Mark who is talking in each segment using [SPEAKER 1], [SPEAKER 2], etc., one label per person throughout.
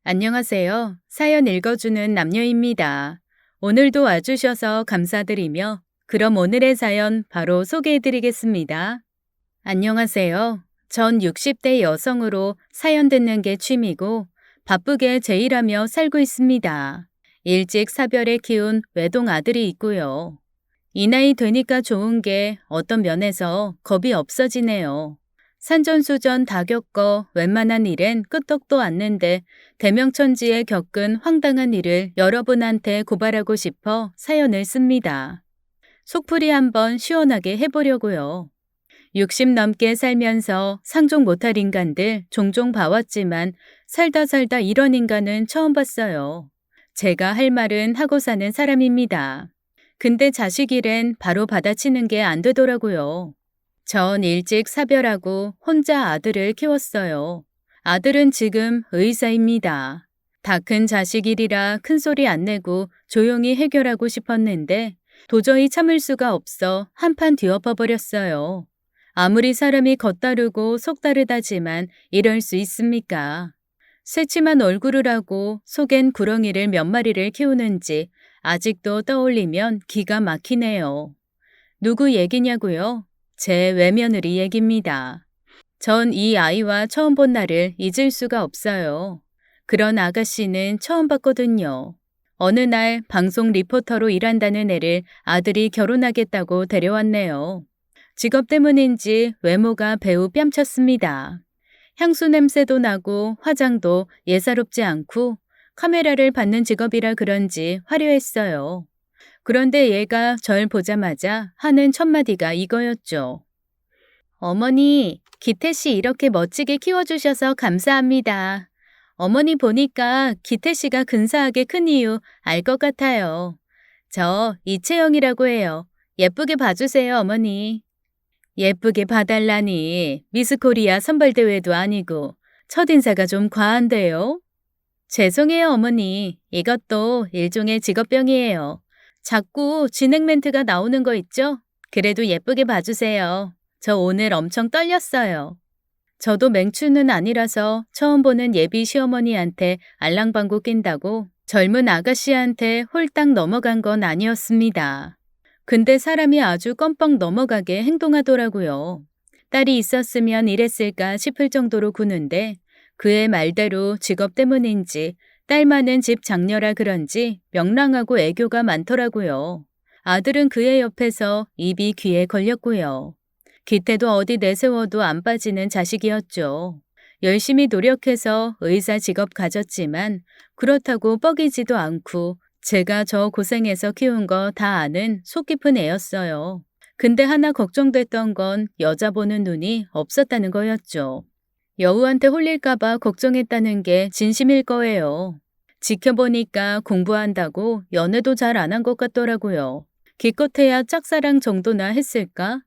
[SPEAKER 1] 안녕하세요. 사연 읽어주는 남녀입니다. 오늘도 와주셔서 감사드리며, 그럼 오늘의 사연 바로 소개해드리겠습니다. 안녕하세요. 전 60대 여성으로 사연 듣는 게 취미고, 바쁘게 제일하며 살고 있습니다. 일찍 사별에 키운 외동 아들이 있고요. 이 나이 되니까 좋은 게 어떤 면에서 겁이 없어지네요. 산전수전 다 겪어 웬만한 일엔 끄떡도 않는데 대명천지에 겪은 황당한 일을 여러분한테 고발하고 싶어 사연을 씁니다. 속풀이 한번 시원하게 해보려고요. 60 넘게 살면서 상종 못할 인간들 종종 봐왔지만 살다 살다 이런 인간은 처음 봤어요. 제가 할 말은 하고 사는 사람입니다. 근데 자식 일엔 바로 받아치는 게 안 되더라고요. 전 일찍 사별하고 혼자 아들을 키웠어요. 아들은 지금 의사입니다. 다 큰 자식 일이라 큰 소리 안 내고 조용히 해결하고 싶었는데 도저히 참을 수가 없어 한판 뒤엎어버렸어요. 아무리 사람이 겉다르고 속다르다지만 이럴 수 있습니까? 새침한 얼굴을 하고 속엔 구렁이를 몇 마리를 키우는지 아직도 떠올리면 기가 막히네요. 누구 얘기냐고요? 제 외며느리 얘기입니다. 전 이 아이와 처음 본 날을 잊을 수가 없어요. 그런 아가씨는 처음 봤거든요. 어느 날 방송 리포터로 일한다는 애를 아들이 결혼하겠다고 데려왔네요. 직업 때문인지 외모가 배우 뺨쳤습니다. 향수 냄새도 나고 화장도 예사롭지 않고 카메라를 받는 직업이라 그런지 화려했어요. 그런데 얘가 절 보자마자 하는 첫마디가 이거였죠. 어머니, 기태 씨 이렇게 멋지게 키워주셔서 감사합니다. 어머니 보니까 기태 씨가 근사하게 큰 이유 알 것 같아요. 저 이채영이라고 해요. 예쁘게 봐주세요, 어머니. 예쁘게 봐달라니 미스 코리아 선발대회도 아니고 첫인사가 좀 과한데요. 죄송해요, 어머니. 이것도 일종의 직업병이에요. 자꾸 진행 멘트가 나오는 거 있죠? 그래도 예쁘게 봐주세요. 저 오늘 엄청 떨렸어요. 저도 맹추는 아니라서 처음 보는 예비 시어머니한테 알랑방구 낀다고 젊은 아가씨한테 홀딱 넘어간 건 아니었습니다. 근데 사람이 아주 껌뻑 넘어가게 행동하더라고요. 딸이 있었으면 이랬을까 싶을 정도로 구는데 그의 말대로 직업 때문인지 딸 많은 집 장녀라 그런지 명랑하고 애교가 많더라고요. 아들은 그의 옆에서 입이 귀에 걸렸고요. 기태도 어디 내세워도 안 빠지는 자식이었죠. 열심히 노력해서 의사 직업 가졌지만 그렇다고 뻐기지도 않고 제가 저 고생해서 키운 거 다 아는 속 깊은 애였어요. 근데 하나 걱정됐던 건 여자 보는 눈이 없었다는 거였죠. 여우한테 홀릴까봐 걱정했다는 게 진심일 거예요. 지켜보니까 공부한다고 연애도 잘 안 한 것 같더라고요. 기껏해야 짝사랑 정도나 했을까?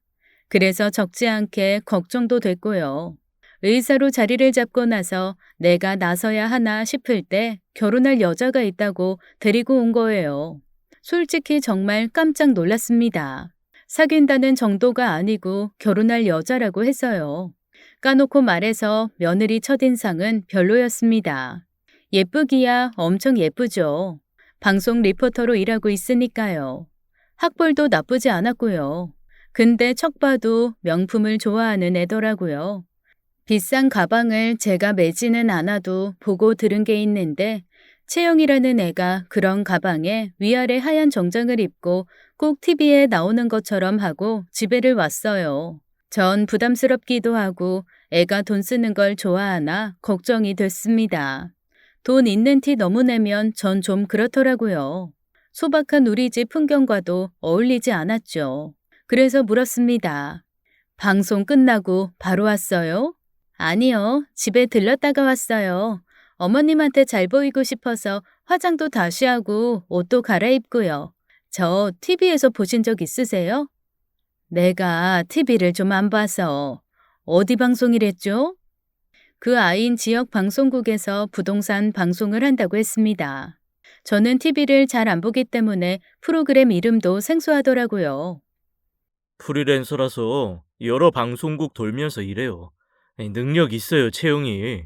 [SPEAKER 1] 그래서 적지 않게 걱정도 됐고요. 의사로 자리를 잡고 나서 내가 나서야 하나 싶을 때 결혼할 여자가 있다고 데리고 온 거예요. 솔직히 정말 깜짝 놀랐습니다. 사귄다는 정도가 아니고 결혼할 여자라고 해서요. 까놓고 말해서 며느리 첫인상은 별로였습니다. 예쁘기야 엄청 예쁘죠. 방송 리포터로 일하고 있으니까요. 학벌도 나쁘지 않았고요. 근데 척 봐도 명품을 좋아하는 애더라고요. 비싼 가방을 제가 매지는 않아도 보고 들은 게 있는데 채영이라는 애가 그런 가방에 위아래 하얀 정장을 입고 꼭 TV에 나오는 것처럼 하고 집에를 왔어요. 전 부담스럽기도 하고 애가 돈 쓰는 걸 좋아하나 걱정이 됐습니다. 돈 있는 티 너무 내면 전 좀 그렇더라고요. 소박한 우리 집 풍경과도 어울리지 않았죠. 그래서 물었습니다. 방송 끝나고 바로 왔어요? 아니요, 집에 들렀다가 왔어요. 어머님한테 잘 보이고 싶어서 화장도 다시 하고 옷도 갈아입고요. 저 TV에서 보신 적 있으세요? 내가 TV를 좀 안 봐서. 어디 방송이랬죠? 그 아이인 지역 방송국에서 부동산 방송을 한다고 했습니다. 저는 TV를 잘 안 보기 때문에 프로그램 이름도 생소하더라고요.
[SPEAKER 2] 프리랜서라서 여러 방송국 돌면서 일해요. 능력 있어요, 채용이.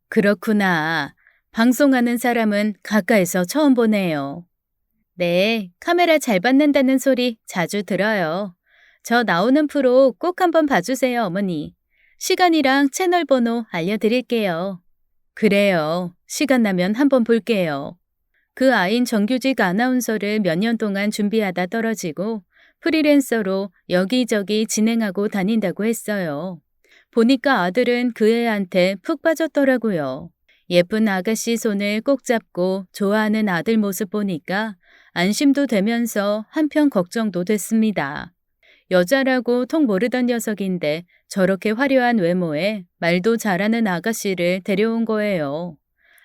[SPEAKER 1] 그렇구나. 방송하는 사람은 가까이서 처음 보네요. 네, 카메라 잘 받는다는 소리 자주 들어요. 저 나오는 프로 꼭 한번 봐주세요, 어머니. 시간이랑 채널 번호 알려드릴게요. 그래요. 시간 나면 한번 볼게요. 그 아인 정규직 아나운서를 몇 년 동안 준비하다 떨어지고 프리랜서로 여기저기 진행하고 다닌다고 했어요. 보니까 아들은 그 애한테 푹 빠졌더라고요. 예쁜 아가씨 손을 꼭 잡고 좋아하는 아들 모습 보니까 안심도 되면서 한편 걱정도 됐습니다. 여자라고 통 모르던 녀석인데 저렇게 화려한 외모에 말도 잘하는 아가씨를 데려온 거예요.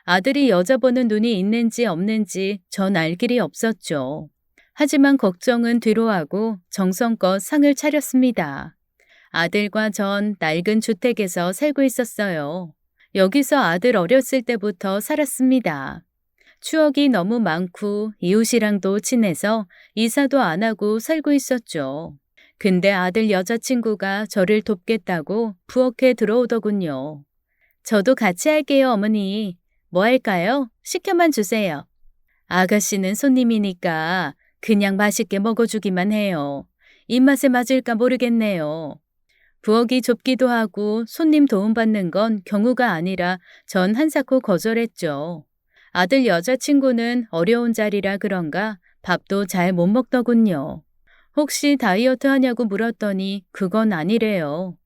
[SPEAKER 1] 아들이 여자 보는 눈이 있는지 없는지 전 알 길이 없었죠. 하지만 걱정은 뒤로 하고 정성껏 상을 차렸습니다. 아들과 전 낡은 주택에서 살고 있었어요. 여기서 아들 어렸을 때부터 살았습니다. 추억이 너무 많고 이웃이랑도 친해서 이사도 안 하고 살고 있었죠. 근데 아들 여자친구가 저를 돕겠다고 부엌에 들어오더군요. 저도 같이 할게요, 어머니. 뭐 할까요? 시켜만 주세요. 아가씨는 손님이니까 그냥 맛있게 먹어주기만 해요. 입맛에 맞을까 모르겠네요. 부엌이 좁기도 하고 손님 도움받는 건 경우가 아니라 전 한사코 거절했죠. 아들 여자친구는 어려운 자리라 그런가 밥도 잘 못 먹더군요. 혹시 다이어트 하냐고 물었더니 그건 아니래요.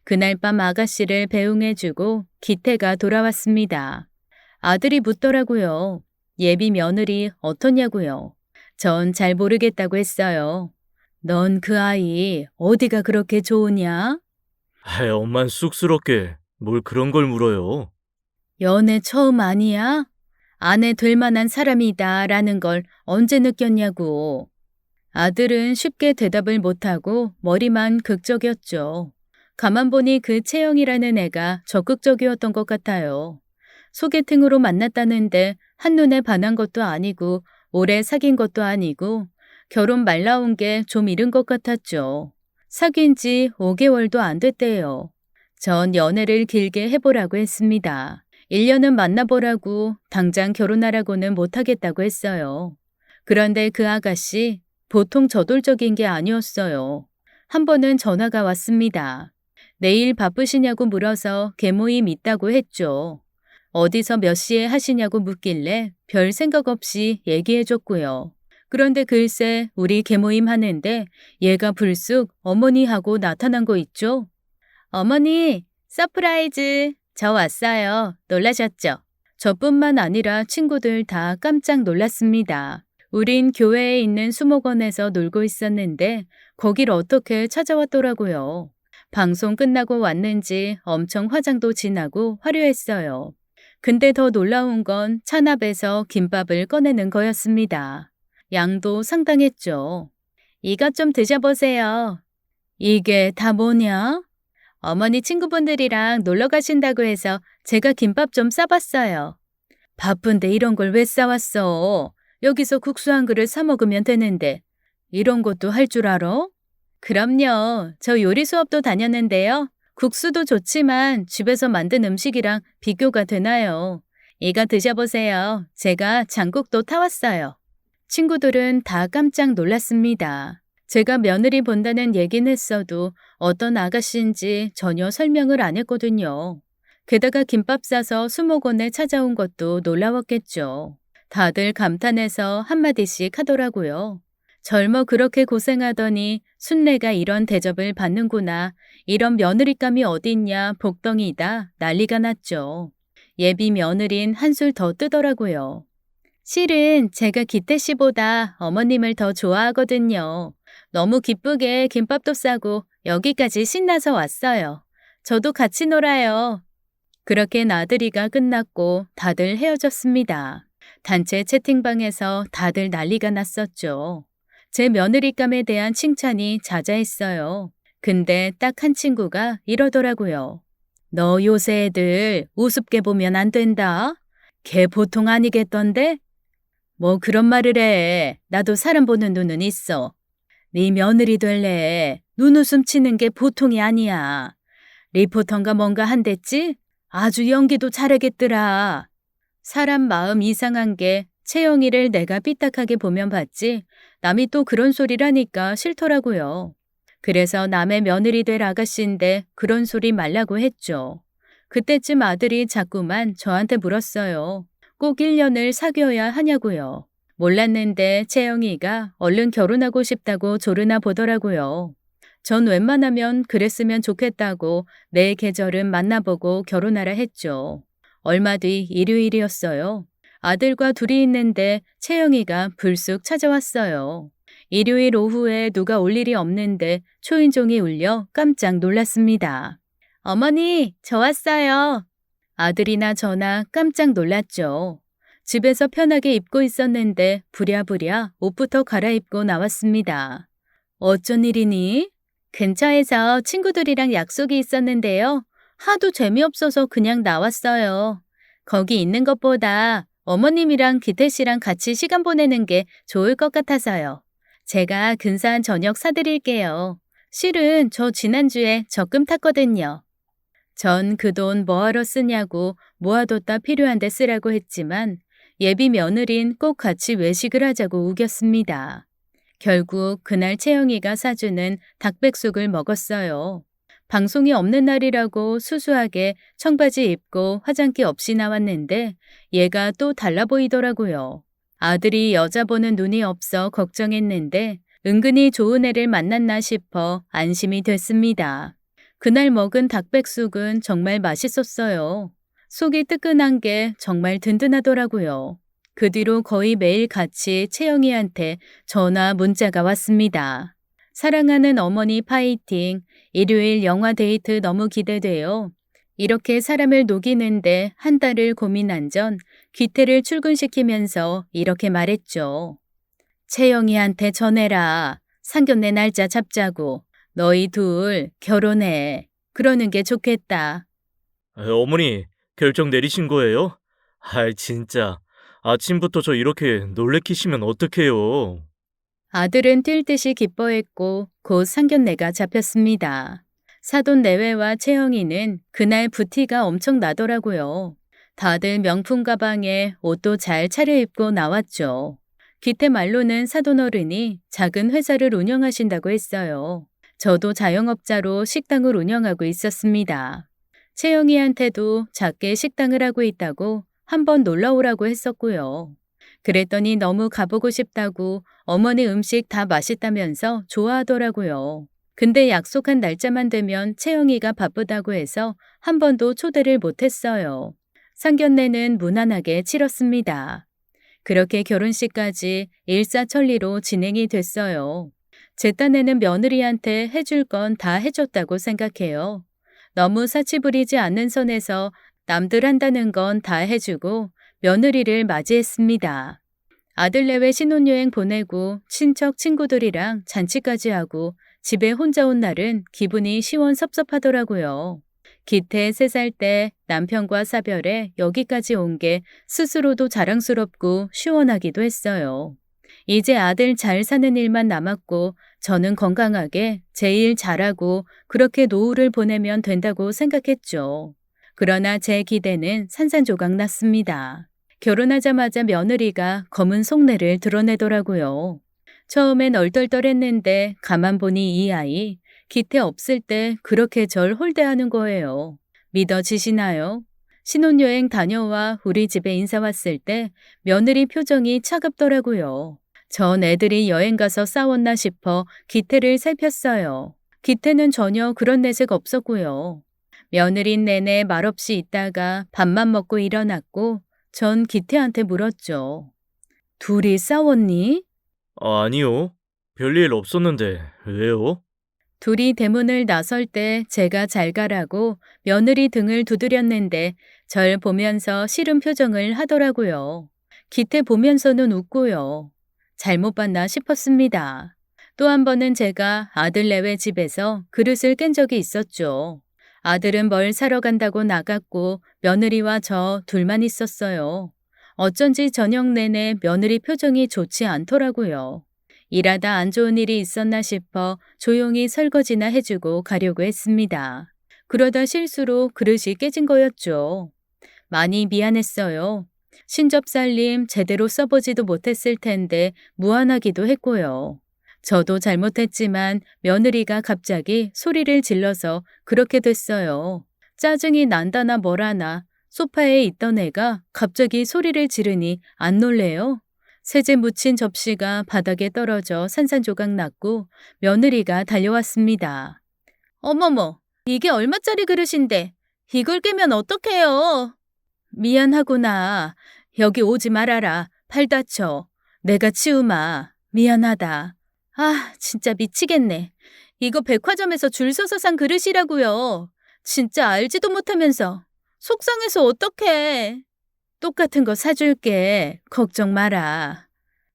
[SPEAKER 1] 그날 밤 아가씨를 배웅해주고 기태가 돌아왔습니다. 아들이 묻더라고요. 예비 며느리 어떻냐고요. 전 잘 모르겠다고 했어요. 넌 그 아이 어디가 그렇게 좋으냐?
[SPEAKER 2] 아이, 엄만 쑥스럽게 뭘 그런 걸 물어요.
[SPEAKER 1] 연애 처음 아니야? 아내 될 만한 사람이다라는 걸 언제 느꼈냐고. 아들은 쉽게 대답을 못하고 머리만 극적였죠. 가만 보니 그 채영이라는 애가 적극적이었던 것 같아요. 소개팅으로 만났다는데 한눈에 반한 것도 아니고 오래 사귄 것도 아니고 결혼 말 나온 게 좀 이른 것 같았죠. 사귄 지 5개월도 안 됐대요. 전 연애를 길게 해보라고 했습니다. 1년은 만나보라고 당장 결혼하라고는 못하겠다고 했어요. 그런데 그 아가씨 보통 저돌적인 게 아니었어요. 한 번은 전화가 왔습니다. 내일 바쁘시냐고 물어서 개모임 있다고 했죠. 어디서 몇 시에 하시냐고 묻길래 별 생각 없이 얘기해줬고요. 그런데 글쎄 우리 개모임 하는데 얘가 불쑥 어머니하고 나타난 거 있죠? 어머니, 서프라이즈. 저 왔어요. 놀라셨죠? 저뿐만 아니라 친구들 다 깜짝 놀랐습니다. 우린 교회에 있는 수목원에서 놀고 있었는데 거길 어떻게 찾아왔더라고요. 방송 끝나고 왔는지 엄청 화장도 진하고 화려했어요. 근데 더 놀라운 건 찬압에서 김밥을 꺼내는 거였습니다. 양도 상당했죠. 이것 좀 드셔보세요. 이게 다 뭐냐? 어머니 친구분들이랑 놀러 가신다고 해서 제가 김밥 좀 싸봤어요. 바쁜데 이런 걸 왜 싸왔어? 여기서 국수 한 그릇 사 먹으면 되는데. 이런 것도 할 줄 알아? 그럼요. 저 요리 수업도 다녔는데요. 국수도 좋지만 집에서 만든 음식이랑 비교가 되나요? 이거 드셔보세요. 제가 장국도 타왔어요. 친구들은 다 깜짝 놀랐습니다. 제가 며느리 본다는 얘기는 했어도 어떤 아가씨인지 전혀 설명을 안 했거든요. 게다가 김밥 싸서 수목원에 찾아온 것도 놀라웠겠죠. 다들 감탄해서 한마디씩 하더라고요. 젊어 그렇게 고생하더니 순례가 이런 대접을 받는구나. 이런 며느리감이 어딨냐 복덩이다 난리가 났죠. 예비 며느린 한술 더 뜨더라고요. 실은 제가 기태 씨보다 어머님을 더 좋아하거든요. 너무 기쁘게 김밥도 싸고 여기까지 신나서 왔어요. 저도 같이 놀아요. 그렇게 나들이가 끝났고 다들 헤어졌습니다. 단체 채팅방에서 다들 난리가 났었죠. 제 며느리감에 대한 칭찬이 자자했어요. 근데 딱 한 친구가 이러더라고요. 너 요새 애들 우습게 보면 안 된다. 걔 보통 아니겠던데? 뭐 그런 말을 해. 나도 사람 보는 눈은 있어. 네 며느리 될래. 눈웃음 치는 게 보통이 아니야. 리포터인가 뭔가 한댔지? 아주 연기도 잘하겠더라. 사람 마음 이상한 게 채영이를 내가 삐딱하게 보면 봤지 남이 또 그런 소리라니까 싫더라고요. 그래서 남의 며느리 될 아가씨인데 그런 소리 말라고 했죠. 그때쯤 아들이 자꾸만 저한테 물었어요. 꼭 1년을 사귀어야 하냐고요. 몰랐는데 채영이가 얼른 결혼하고 싶다고 조르나 보더라고요. 전 웬만하면 그랬으면 좋겠다고 내 계절은 만나보고 결혼하라 했죠. 얼마 뒤 일요일이었어요. 아들과 둘이 있는데 채영이가 불쑥 찾아왔어요. 일요일 오후에 누가 올 일이 없는데 초인종이 울려 깜짝 놀랐습니다. 어머니, 저 왔어요. 아들이나 저나 깜짝 놀랐죠. 집에서 편하게 입고 있었는데 부랴부랴 옷부터 갈아입고 나왔습니다. 어쩐 일이니? 근처에서 친구들이랑 약속이 있었는데요. 하도 재미없어서 그냥 나왔어요. 거기 있는 것보다 어머님이랑 기태 씨랑 같이 시간 보내는 게 좋을 것 같아서요. 제가 근사한 저녁 사드릴게요. 실은 저 지난주에 적금 탔거든요. 전 그 돈 뭐하러 쓰냐고 모아뒀다 필요한데 쓰라고 했지만 예비 며느린 꼭 같이 외식을 하자고 우겼습니다. 결국 그날 채영이가 사주는 닭백숙을 먹었어요. 방송이 없는 날이라고 수수하게 청바지 입고 화장기 없이 나왔는데 얘가 또 달라 보이더라고요. 아들이 여자 보는 눈이 없어 걱정했는데 은근히 좋은 애를 만났나 싶어 안심이 됐습니다. 그날 먹은 닭백숙은 정말 맛있었어요. 속이 뜨끈한 게 정말 든든하더라고요. 그 뒤로 거의 매일 같이 채영이한테 전화 문자가 왔습니다. 사랑하는 어머니 파이팅. 일요일 영화 데이트 너무 기대돼요. 이렇게 사람을 녹이는데 한 달을 고민한 전 기태를 출근시키면서 이렇게 말했죠. 채영이한테 전해라. 상견례 날짜 잡자고. 너희 둘 결혼해. 그러는 게 좋겠다.
[SPEAKER 2] 어머니, 결정 내리신 거예요? 진짜. 아침부터 저 이렇게 놀래키시면 어떡해요?
[SPEAKER 1] 아들은 뛸 듯이 기뻐했고 곧 상견례가 잡혔습니다. 사돈 내외와 채영이는 그날 부티가 엄청 나더라고요. 다들 명품 가방에 옷도 잘 차려입고 나왔죠. 기태 말로는 사돈 어른이 작은 회사를 운영하신다고 했어요. 저도 자영업자로 식당을 운영하고 있었습니다. 채영이한테도 작게 식당을 하고 있다고 한번 놀러 오라고 했었고요. 그랬더니 너무 가보고 싶다고 어머니 음식 다 맛있다면서 좋아하더라고요. 근데 약속한 날짜만 되면 채영이가 바쁘다고 해서 한 번도 초대를 못했어요. 상견례는 무난하게 치렀습니다. 그렇게 결혼식까지 일사천리로 진행이 됐어요. 제 딴에는 며느리한테 해줄 건 다 해줬다고 생각해요. 너무 사치 부리지 않는 선에서 남들 한다는 건 다 해주고 며느리를 맞이했습니다. 아들 내외 신혼여행 보내고 친척 친구들이랑 잔치까지 하고 집에 혼자 온 날은 기분이 시원섭섭하더라고요. 기태 3살 때 남편과 사별해 여기까지 온 게 스스로도 자랑스럽고 시원하기도 했어요. 이제 아들 잘 사는 일만 남았고 저는 건강하게 제 일 잘하고 그렇게 노후를 보내면 된다고 생각했죠. 그러나 제 기대는 산산조각 났습니다. 결혼하자마자 며느리가 검은 속내를 드러내더라고요. 처음엔 얼떨떨했는데 가만 보니 이 아이 기태 없을 때 그렇게 절 홀대하는 거예요. 믿어지시나요? 신혼여행 다녀와 우리 집에 인사 왔을 때 며느리 표정이 차갑더라고요. 전 애들이 여행 가서 싸웠나 싶어 기태를 살폈어요. 기태는 전혀 그런 내색 없었고요. 며느린 내내 말없이 있다가 밥만 먹고 일어났고 전 기태한테 물었죠. 둘이 싸웠니?
[SPEAKER 2] 아니요. 별일 없었는데 왜요?
[SPEAKER 1] 둘이 대문을 나설 때 제가 잘 가라고 며느리 등을 두드렸는데 절 보면서 싫은 표정을 하더라고요. 기태 보면서는 웃고요. 잘못 봤나 싶었습니다. 또 한 번은 제가 아들 내외 집에서 그릇을 깬 적이 있었죠. 아들은 뭘 사러 간다고 나갔고 며느리와 저 둘만 있었어요. 어쩐지 저녁 내내 며느리 표정이 좋지 않더라고요. 일하다 안 좋은 일이 있었나 싶어 조용히 설거지나 해주고 가려고 했습니다. 그러다 실수로 그릇이 깨진 거였죠. 많이 미안했어요. 신접살림 제대로 써보지도 못했을 텐데 무안하기도 했고요. 저도 잘못했지만 며느리가 갑자기 소리를 질러서 그렇게 됐어요. 짜증이 난다나 뭐라나 소파에 있던 애가 갑자기 소리를 지르니 안 놀래요? 세제 묻힌 접시가 바닥에 떨어져 산산조각 났고 며느리가 달려왔습니다. 어머머, 이게 얼마짜리 그릇인데 이걸 깨면 어떡해요? 미안하구나. 여기 오지 말아라. 팔 다쳐. 내가 치우마. 미안하다. 아, 진짜 미치겠네. 이거 백화점에서 줄 서서 산 그릇이라고요. 진짜 알지도 못하면서. 속상해서 어떡해. 똑같은 거 사줄게. 걱정 마라.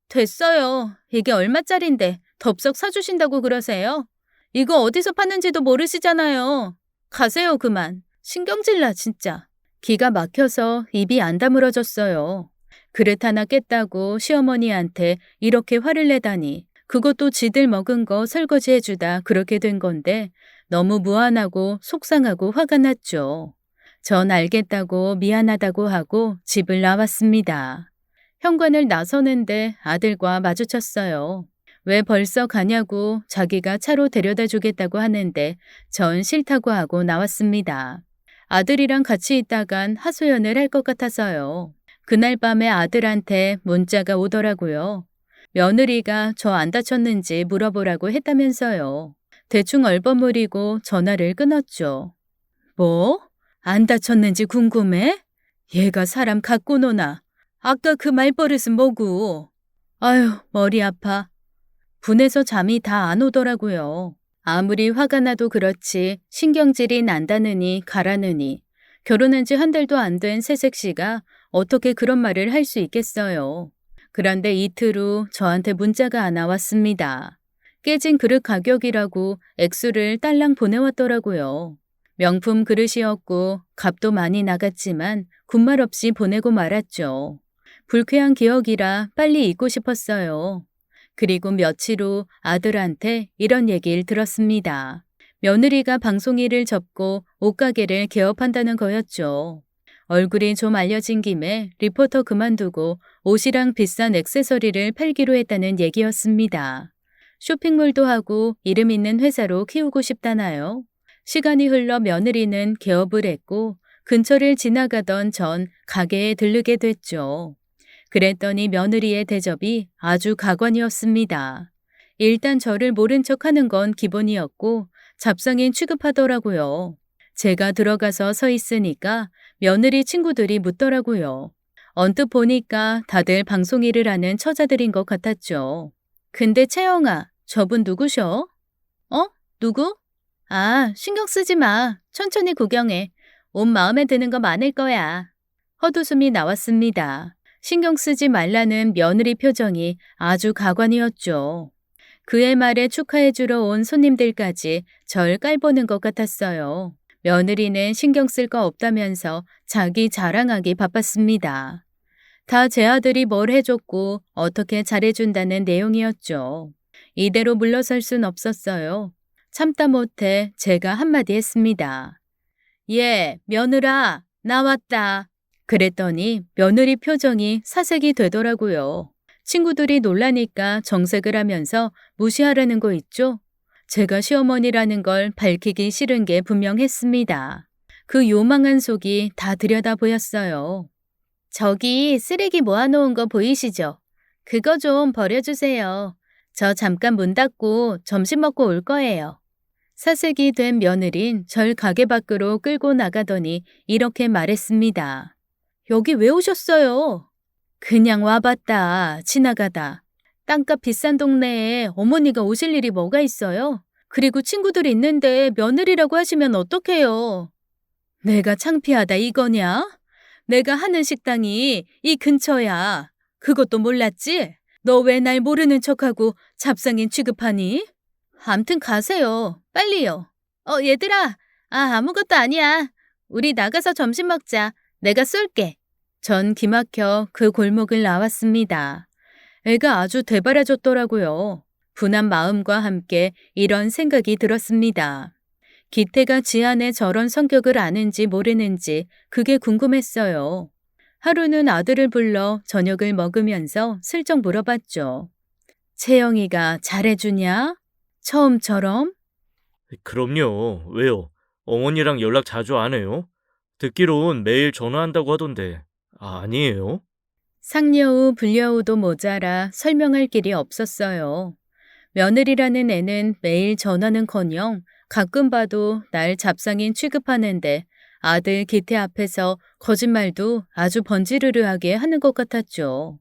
[SPEAKER 1] 됐어요. 이게 얼마짜린데 덥석 사주신다고 그러세요? 이거 어디서 파는지도 모르시잖아요. 가세요, 그만. 신경질나, 진짜. 기가 막혀서 입이 안 다물어졌어요. 그릇 하나 깼다고 시어머니한테 이렇게 화를 내다니. 그것도 지들 먹은 거 설거지해주다 그렇게 된 건데 너무 무안하고 속상하고 화가 났죠. 전 알겠다고 미안하다고 하고 집을 나왔습니다. 현관을 나서는데 아들과 마주쳤어요. 왜 벌써 가냐고 자기가 차로 데려다 주겠다고 하는데 전 싫다고 하고 나왔습니다. 아들이랑 같이 있다간 하소연을 할 것 같아서요. 그날 밤에 아들한테 문자가 오더라고요. 며느리가 저 안 다쳤는지 물어보라고 했다면서요. 대충 얼버무리고 전화를 끊었죠. 뭐? 안 다쳤는지 궁금해? 얘가 사람 갖고 노나? 아까 그 말버릇은 뭐고? 아휴, 머리 아파. 분해서 잠이 다 안 오더라고요. 아무리 화가 나도 그렇지 신경질이 난다느니 가라느니 결혼한 지 한 달도 안 된 새색 씨가 어떻게 그런 말을 할 수 있겠어요. 그런데 이틀 후 저한테 문자가 하나 왔습니다. 깨진 그릇 가격이라고 액수를 딸랑 보내왔더라고요. 명품 그릇이었고 값도 많이 나갔지만 군말 없이 보내고 말았죠. 불쾌한 기억이라 빨리 잊고 싶었어요. 그리고 며칠 후 아들한테 이런 얘기를 들었습니다. 며느리가 방송 일을 접고 옷가게를 개업한다는 거였죠. 얼굴이 좀 알려진 김에 리포터 그만두고 옷이랑 비싼 액세서리를 팔기로 했다는 얘기였습니다. 쇼핑몰도 하고 이름 있는 회사로 키우고 싶다나요? 시간이 흘러 며느리는 개업을 했고 근처를 지나가던 전 가게에 들르게 됐죠. 그랬더니 며느리의 대접이 아주 가관이었습니다. 일단 저를 모른 척하는 건 기본이었고 잡상인 취급하더라고요. 제가 들어가서 서 있으니까 며느리 친구들이 묻더라고요. 언뜻 보니까 다들 방송 일을 하는 처자들인 것 같았죠. 근데 채영아, 저분 누구셔? 어? 누구? 아, 신경 쓰지 마. 천천히 구경해. 옷 마음에 드는 거 많을 거야. 헛웃음이 나왔습니다. 신경 쓰지 말라는 며느리 표정이 아주 가관이었죠. 그의 말에 축하해주러 온 손님들까지 절 깔보는 것 같았어요. 며느리는 신경 쓸 거 없다면서 자기 자랑하기 바빴습니다. 다 제 아들이 뭘 해줬고 어떻게 잘해준다는 내용이었죠. 이대로 물러설 순 없었어요. 참다 못해 제가 한마디 했습니다. 예, 며느라, 나왔다. 그랬더니 며느리 표정이 사색이 되더라고요. 친구들이 놀라니까 정색을 하면서 무시하라는 거 있죠? 제가 시어머니라는 걸 밝히기 싫은 게 분명했습니다. 그 요망한 속이 다 들여다 보였어요. 저기 쓰레기 모아놓은 거 보이시죠? 그거 좀 버려주세요. 저 잠깐 문 닫고 점심 먹고 올 거예요. 사색이 된 며느린 절 가게 밖으로 끌고 나가더니 이렇게 말했습니다. 여기 왜 오셨어요? 그냥 와봤다. 지나가다. 땅값 비싼 동네에 어머니가 오실 일이 뭐가 있어요? 그리고 친구들 있는데 며느리라고 하시면 어떡해요? 내가 창피하다 이거냐? 내가 하는 식당이 이 근처야. 그것도 몰랐지? 너 왜 날 모르는 척하고 잡상인 취급하니? 암튼 가세요. 빨리요. 얘들아. 아무것도 아니야. 우리 나가서 점심 먹자. 내가 쏠게. 전 기막혀 그 골목을 나왔습니다. 애가 아주 되바라졌더라고요. 분한 마음과 함께 이런 생각이 들었습니다. 기태가 지안의 저런 성격을 아는지 모르는지 그게 궁금했어요. 하루는 아들을 불러 저녁을 먹으면서 슬쩍 물어봤죠. 채영이가 잘해주냐? 처음처럼?
[SPEAKER 2] 그럼요. 왜요? 어머니랑 연락 자주 안 해요? 듣기론 매일 전화한다고 하던데. 아, 아니에요?
[SPEAKER 1] 상여우, 불려우도 모자라 설명할 길이 없었어요. 며느리라는 애는 매일 전화는커녕 가끔 봐도 날 잡상인 취급하는데 아들 기태 앞에서 거짓말도 아주 번지르르하게 하는 것 같았죠.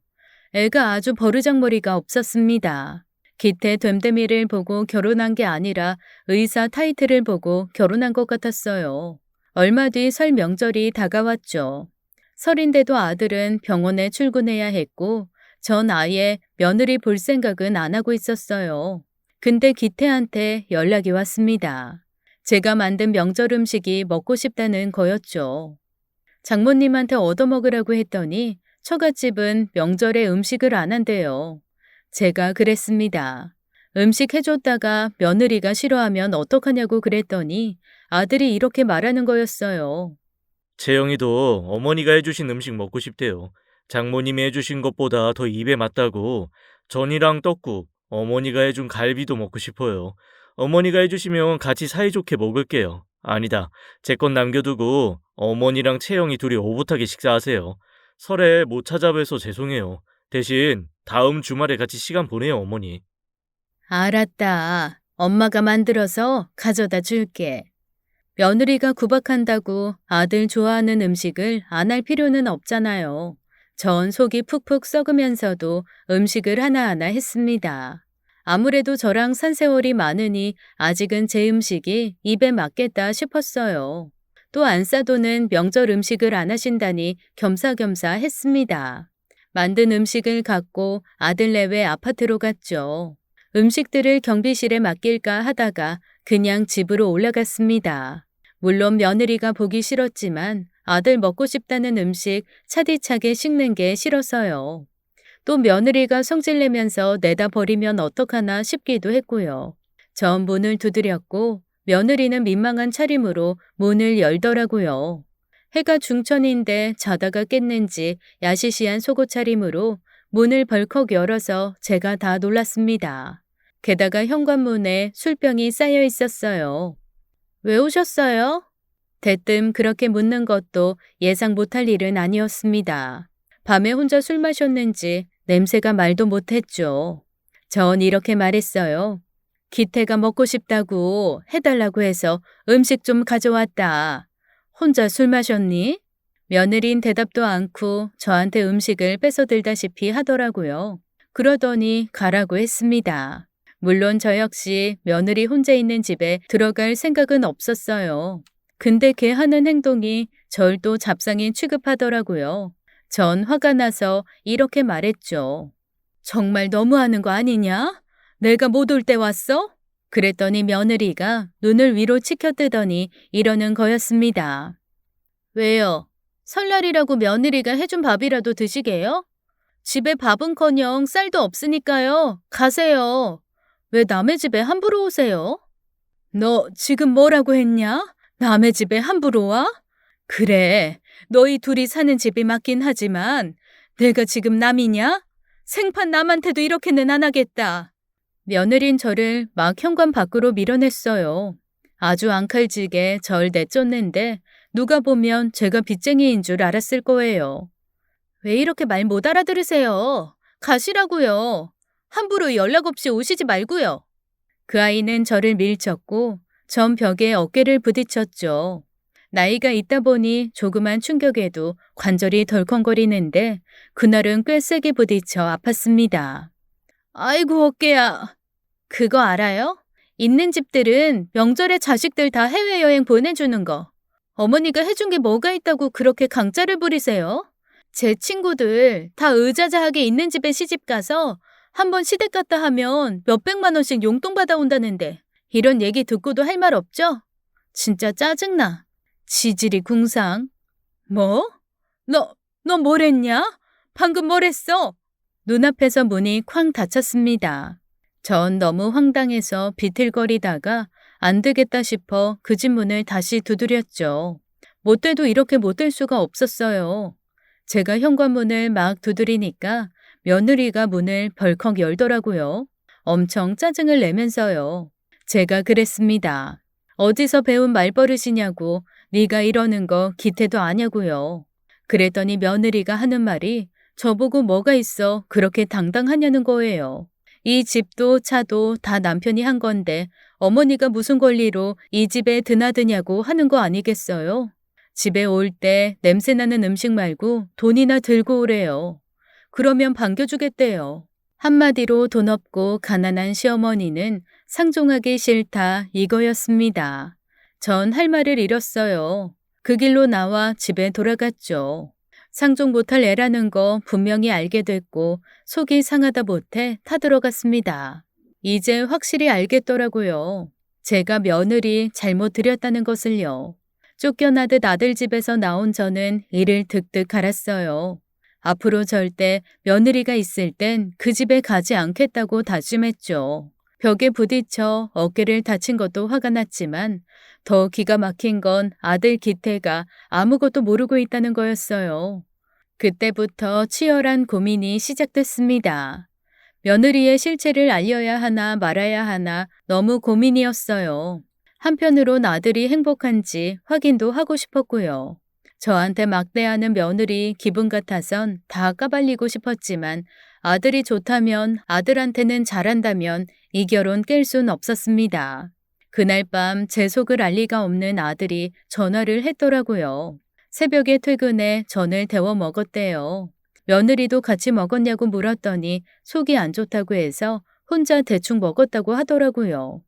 [SPEAKER 1] 애가 아주 버르장머리가 없었습니다. 기태 됨됨이를 보고 결혼한 게 아니라 의사 타이틀을 보고 결혼한 것 같았어요. 얼마 뒤 설 명절이 다가왔죠. 설인데도 아들은 병원에 출근해야 했고 전 아예 며느리 볼 생각은 안 하고 있었어요. 근데 기태한테 연락이 왔습니다. 제가 만든 명절 음식이 먹고 싶다는 거였죠. 장모님한테 얻어먹으라고 했더니 처갓집은 명절에 음식을 안 한대요. 제가 그랬습니다. 음식 해줬다가 며느리가 싫어하면 어떡하냐고 그랬더니 아들이 이렇게 말하는 거였어요.
[SPEAKER 2] 채영이도 어머니가 해주신 음식 먹고 싶대요. 장모님이 해주신 것보다 더 입에 맞다고 전이랑 떡국, 어머니가 해준 갈비도 먹고 싶어요. 어머니가 해주시면 같이 사이좋게 먹을게요. 아니다. 제 건 남겨두고 어머니랑 채영이 둘이 오붓하게 식사하세요. 설에 못 찾아뵈서 죄송해요. 대신 다음 주말에 같이 시간 보내요, 어머니.
[SPEAKER 1] 알았다. 엄마가 만들어서 가져다 줄게. 며느리가 구박한다고 아들 좋아하는 음식을 안 할 필요는 없잖아요. 전 속이 푹푹 썩으면서도 음식을 하나하나 했습니다. 아무래도 저랑 산세월이 많으니 아직은 제 음식이 입에 맞겠다 싶었어요. 또 안싸도는 명절 음식을 안 하신다니 겸사겸사 했습니다. 만든 음식을 갖고 아들 내외 아파트로 갔죠. 음식들을 경비실에 맡길까 하다가 그냥 집으로 올라갔습니다. 물론 며느리가 보기 싫었지만 아들 먹고 싶다는 음식 차디차게 식는 게 싫어서요. 또 며느리가 성질내면서 내다 버리면 어떡하나 싶기도 했고요. 전 문을 두드렸고 며느리는 민망한 차림으로 문을 열더라고요. 해가 중천인데 자다가 깼는지 야시시한 속옷 차림으로 문을 벌컥 열어서 제가 다 놀랐습니다. 게다가 현관문에 술병이 쌓여 있었어요. 왜 오셨어요? 대뜸 그렇게 묻는 것도 예상 못할 일은 아니었습니다. 밤에 혼자 술 마셨는지 냄새가 말도 못했죠. 전 이렇게 말했어요. 기태가 먹고 싶다고 해달라고 해서 음식 좀 가져왔다. 혼자 술 마셨니? 며느린 대답도 않고 저한테 음식을 뺏어들다시피 하더라고요. 그러더니 가라고 했습니다. 물론 저 역시 며느리 혼자 있는 집에 들어갈 생각은 없었어요. 근데 걔 하는 행동이 절 또 잡상인 취급하더라고요. 전 화가 나서 이렇게 말했죠. 정말 너무하는 거 아니냐? 내가 못 올 때 왔어? 그랬더니 며느리가 눈을 위로 치켜뜨더니 이러는 거였습니다. 왜요? 설날이라고 며느리가 해준 밥이라도 드시게요? 집에 밥은커녕 쌀도 없으니까요. 가세요. 왜 남의 집에 함부로 오세요? 너 지금 뭐라고 했냐? 남의 집에 함부로 와? 그래, 너희 둘이 사는 집이 맞긴 하지만 내가 지금 남이냐? 생판 남한테도 이렇게는 안 하겠다. 며느린 저를 막 현관 밖으로 밀어냈어요. 아주 앙칼지게 절 내쫓는데 누가 보면 제가 빚쟁이인 줄 알았을 거예요. 왜 이렇게 말 못 알아들으세요? 가시라고요. 함부로 연락 없이 오시지 말고요. 그 아이는 저를 밀쳤고 전 벽에 어깨를 부딪혔죠. 나이가 있다 보니 조그만 충격에도 관절이 덜컹거리는데 그날은 꽤 세게 부딪혀 아팠습니다. 아이고 어깨야. 그거 알아요? 있는 집들은 명절에 자식들 다 해외여행 보내주는 거. 어머니가 해준 게 뭐가 있다고 그렇게 강짜를 부리세요? 제 친구들 다 의자자하게 있는 집에 시집 가서 한번 시댁 갔다 하면 몇백만 원씩 용돈 받아온다는데 이런 얘기 듣고도 할 말 없죠? 진짜 짜증나. 지질이 궁상. 뭐? 너 뭐랬냐? 방금 뭐랬어? 눈앞에서 문이 쾅 닫혔습니다. 전 너무 황당해서 비틀거리다가 안 되겠다 싶어 그 집 문을 다시 두드렸죠. 못 돼도 이렇게 못 될 수가 없었어요. 제가 현관문을 막 두드리니까 며느리가 문을 벌컥 열더라고요. 엄청 짜증을 내면서요. 제가 그랬습니다. 어디서 배운 말버릇이냐고, 네가 이러는 거 기태도 아냐고요. 그랬더니 며느리가 하는 말이 저보고 뭐가 있어 그렇게 당당하냐는 거예요. 이 집도 차도 다 남편이 한 건데 어머니가 무슨 권리로 이 집에 드나드냐고 하는 거 아니겠어요? 집에 올 때 냄새나는 음식 말고 돈이나 들고 오래요. 그러면 반겨주겠대요. 한마디로 돈 없고 가난한 시어머니는 상종하기 싫다 이거였습니다. 전 할 말을 잃었어요. 그 길로 나와 집에 돌아갔죠. 상종 못할 애라는 거 분명히 알게 됐고 속이 상하다 못해 타들어갔습니다. 이제 확실히 알겠더라고요. 제가 며느리 잘못 들였다는 것을요. 쫓겨나듯 아들 집에서 나온 저는 이를 득득 갈았어요. 앞으로 절대 며느리가 있을 땐 그 집에 가지 않겠다고 다짐했죠. 벽에 부딪혀 어깨를 다친 것도 화가 났지만 더 기가 막힌 건 아들 기태가 아무것도 모르고 있다는 거였어요. 그때부터 치열한 고민이 시작됐습니다. 며느리의 실체를 알려야 하나 말아야 하나 너무 고민이었어요. 한편으론 아들이 행복한지 확인도 하고 싶었고요. 저한테 막대하는 며느리 기분 같아선 다 까발리고 싶었지만 아들이 좋다면 아들한테는 잘한다면 이 결혼 깰 순 없었습니다. 그날 밤 제 속을 알 리가 없는 아들이 전화를 했더라고요. 새벽에 퇴근해 전을 데워 먹었대요. 며느리도 같이 먹었냐고 물었더니 속이 안 좋다고 해서 혼자 대충 먹었다고 하더라고요.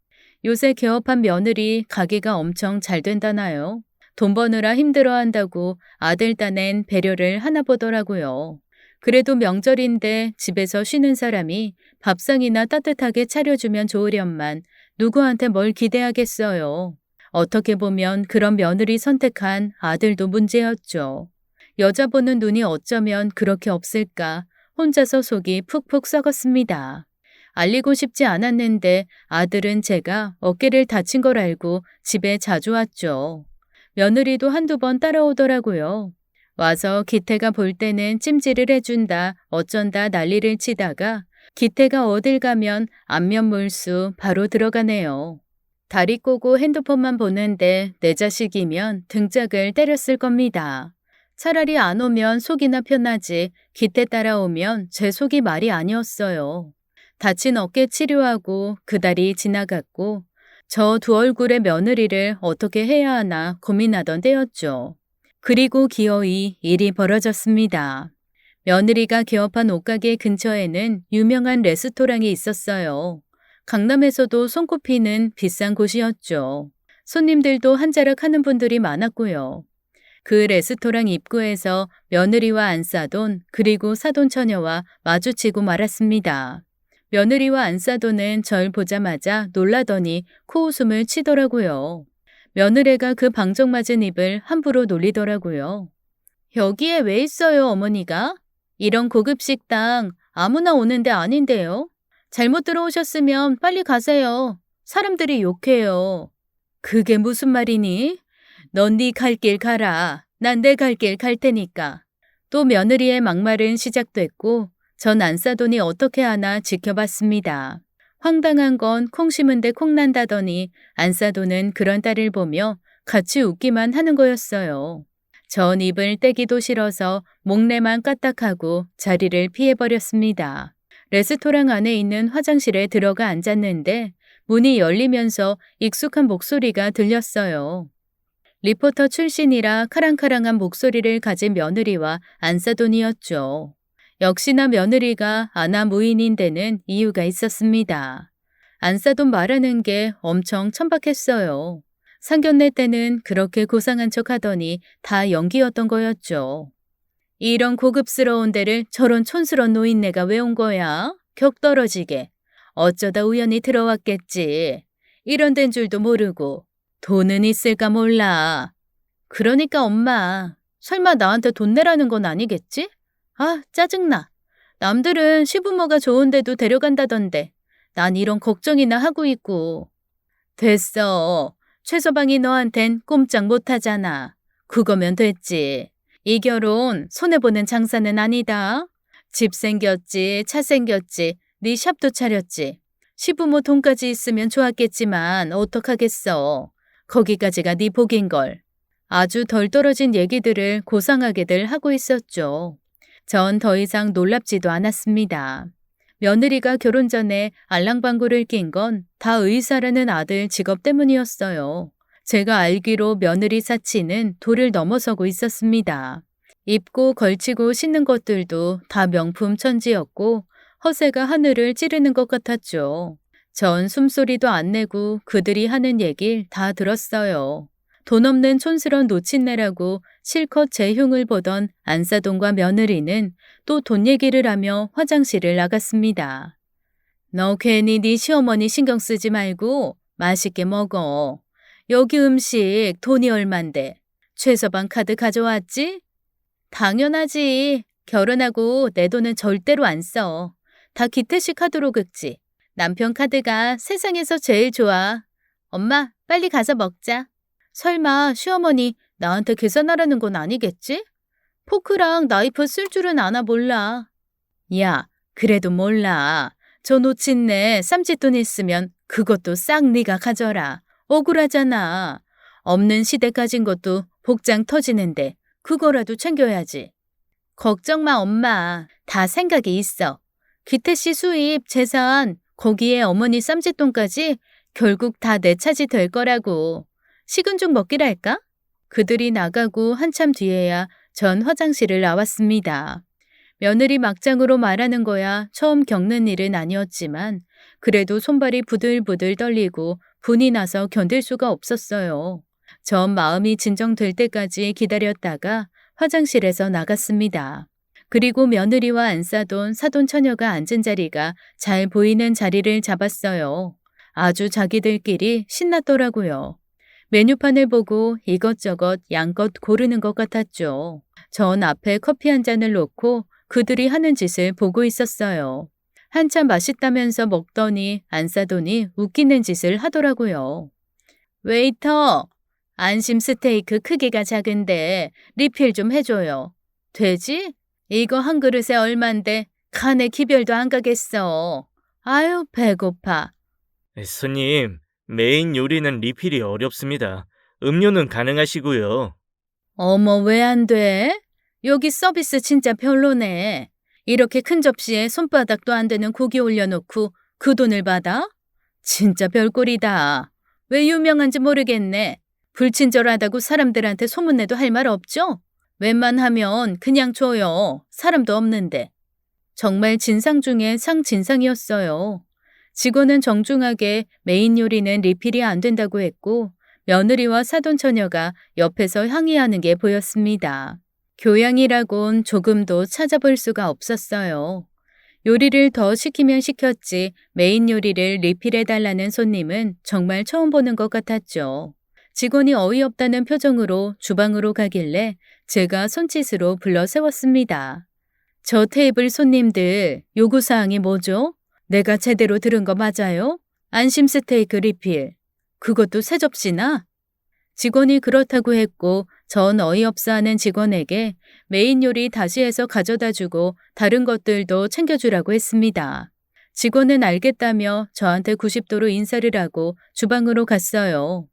[SPEAKER 1] 요새 개업한 며느리 가게가 엄청 잘 된다나요? 돈 버느라 힘들어한다고 아들 딴엔 배려를 하나 보더라고요. 그래도 명절인데 집에서 쉬는 사람이 밥상이나 따뜻하게 차려주면 좋으련만 누구한테 뭘 기대하겠어요. 어떻게 보면 그런 며느리 선택한 아들도 문제였죠. 여자 보는 눈이 어쩌면 그렇게 없을까 혼자서 속이 푹푹 썩었습니다. 알리고 싶지 않았는데 아들은 제가 어깨를 다친 걸 알고 집에 자주 왔죠. 며느리도 한두 번 따라오더라고요. 와서 기태가 볼 때는 찜질을 해준다 어쩐다 난리를 치다가 기태가 어딜 가면 안면몰수 바로 들어가네요. 다리 꼬고 핸드폰만 보는데 내 자식이면 등짝을 때렸을 겁니다. 차라리 안 오면 속이나 편하지 기태 따라오면 제 속이 말이 아니었어요. 다친 어깨 치료하고 그 달이 지나갔고 저 두 얼굴의 며느리를 어떻게 해야 하나 고민하던 때였죠. 그리고 기어이 일이 벌어졌습니다. 며느리가 개업한 옷가게 근처에는 유명한 레스토랑이 있었어요. 강남에서도 손꼽히는 비싼 곳이었죠. 손님들도 한 자락 하는 분들이 많았고요. 그 레스토랑 입구에서 며느리와 안사돈 그리고 사돈 처녀와 마주치고 말았습니다. 며느리와 안사돈은 절 보자마자 놀라더니 코웃음을 치더라고요. 며느리가 그 방정맞은 입을 함부로 놀리더라고요. 여기에 왜 있어요, 어머니가? 이런 고급 식당 아무나 오는 데 아닌데요. 잘못 들어오셨으면 빨리 가세요. 사람들이 욕해요. 그게 무슨 말이니? 넌 네 갈 길 가라. 난 내 갈 길 갈 테니까. 또 며느리의 막말은 시작됐고 전 안사돈이 어떻게 하나 지켜봤습니다. 황당한 건 콩 심은데 콩 난다더니 안사돈은 그런 딸을 보며 같이 웃기만 하는 거였어요. 전 입을 떼기도 싫어서 목례만 까딱하고 자리를 피해버렸습니다. 레스토랑 안에 있는 화장실에 들어가 앉았는데 문이 열리면서 익숙한 목소리가 들렸어요. 리포터 출신이라 카랑카랑한 목소리를 가진 며느리와 안사돈이었죠. 역시나 며느리가 아나 무인인 데는 이유가 있었습니다. 안사돈 말하는 게 엄청 천박했어요. 상견례 때는 그렇게 고상한 척 하더니 다 연기였던 거였죠. 이런 고급스러운 데를 저런 촌스러운 노인네가 왜 온 거야? 격 떨어지게. 어쩌다 우연히 들어왔겠지. 이런 데인 줄도 모르고. 돈은 있을까 몰라. 그러니까 엄마, 설마 나한테 돈 내라는 건 아니겠지? 아, 짜증나. 남들은 시부모가 좋은데도 데려간다던데. 난 이런 걱정이나 하고 있고. 됐어. 최서방이 너한텐 꼼짝 못하잖아. 그거면 됐지. 이 결혼 손해보는 장사는 아니다. 집 생겼지, 차 생겼지, 네 샵도 차렸지. 시부모 돈까지 있으면 좋았겠지만 어떡하겠어. 거기까지가 네 복인걸. 아주 덜 떨어진 얘기들을 고상하게들 하고 있었죠. 전 더 이상 놀랍지도 않았습니다. 며느리가 결혼 전에 알랑방구를 낀 건 다 의사라는 아들 직업 때문이었어요. 제가 알기로 며느리 사치는 도를 넘어서고 있었습니다. 입고 걸치고 신는 것들도 다 명품 천지였고 허세가 하늘을 찌르는 것 같았죠. 전 숨소리도 안 내고 그들이 하는 얘길 다 들었어요. 돈 없는 촌스러운 노친네라고 실컷 제 흉을 보던 안사돈과 며느리는 또 돈 얘기를 하며 화장실을 나갔습니다. 너 괜히 네 시어머니 신경 쓰지 말고 맛있게 먹어. 여기 음식 돈이 얼만데. 최서방 카드 가져왔지? 당연하지. 결혼하고 내 돈은 절대로 안 써. 다 기태씨 카드로 긁지. 남편 카드가 세상에서 제일 좋아. 엄마, 빨리 가서 먹자. 설마 시어머니 나한테 계산하라는 건 아니겠지? 포크랑 나이프 쓸 줄은 아나 몰라. 야, 그래도 몰라. 저 노친네 쌈짓돈 있으면 그것도 싹 네가 가져라. 억울하잖아. 없는 시대 가진 것도 복장 터지는데 그거라도 챙겨야지. 걱정 마, 엄마. 다 생각이 있어. 기태씨 수입, 재산, 거기에 어머니 쌈짓돈까지 결국 다 내 차지 될 거라고. 식은 죽 먹기랄까? 그들이 나가고 한참 뒤에야 전 화장실을 나왔습니다. 며느리 막장으로 말하는 거야 처음 겪는 일은 아니었지만 그래도 손발이 부들부들 떨리고 분이 나서 견딜 수가 없었어요. 전 마음이 진정될 때까지 기다렸다가 화장실에서 나갔습니다. 그리고 며느리와 안사돈, 사돈 처녀가 앉은 자리가 잘 보이는 자리를 잡았어요. 아주 자기들끼리 신났더라고요. 메뉴판을 보고 이것저것 양껏 고르는 것 같았죠. 전 앞에 커피 한 잔을 놓고 그들이 하는 짓을 보고 있었어요. 한참 맛있다면서 먹더니 안사돈이 웃기는 짓을 하더라고요. 웨이터, 안심 스테이크 크기가 작은데 리필 좀 해줘요. 되지? 이거 한 그릇에 얼만데 간에 기별도 안 가겠어. 아유, 배고파.
[SPEAKER 2] 손님, 메인 요리는 리필이 어렵습니다. 음료는 가능하시고요.
[SPEAKER 1] 어머, 왜 안 돼? 여기 서비스 진짜 별로네. 이렇게 큰 접시에 손바닥도 안 되는 고기 올려놓고 그 돈을 받아? 진짜 별꼴이다. 왜 유명한지 모르겠네. 불친절하다고 사람들한테 소문내도 할 말 없죠? 웬만하면 그냥 줘요. 사람도 없는데. 정말 진상 중에 상진상이었어요. 직원은 정중하게 메인 요리는 리필이 안 된다고 했고 며느리와 사돈 처녀가 옆에서 항의하는 게 보였습니다. 교양이라곤 조금도 찾아볼 수가 없었어요. 요리를 더 시키면 시켰지 메인 요리를 리필해달라는 손님은 정말 처음 보는 것 같았죠. 직원이 어이없다는 표정으로 주방으로 가길래 제가 손짓으로 불러 세웠습니다. 저 테이블 손님들 요구사항이 뭐죠? 내가 제대로 들은 거 맞아요? 안심 스테이크 리필. 그것도 세 접시나? 직원이 그렇다고 했고 전 어이없어하는 직원에게 메인 요리 다시 해서 가져다 주고 다른 것들도 챙겨주라고 했습니다. 직원은 알겠다며 저한테 90도로 인사를 하고 주방으로 갔어요.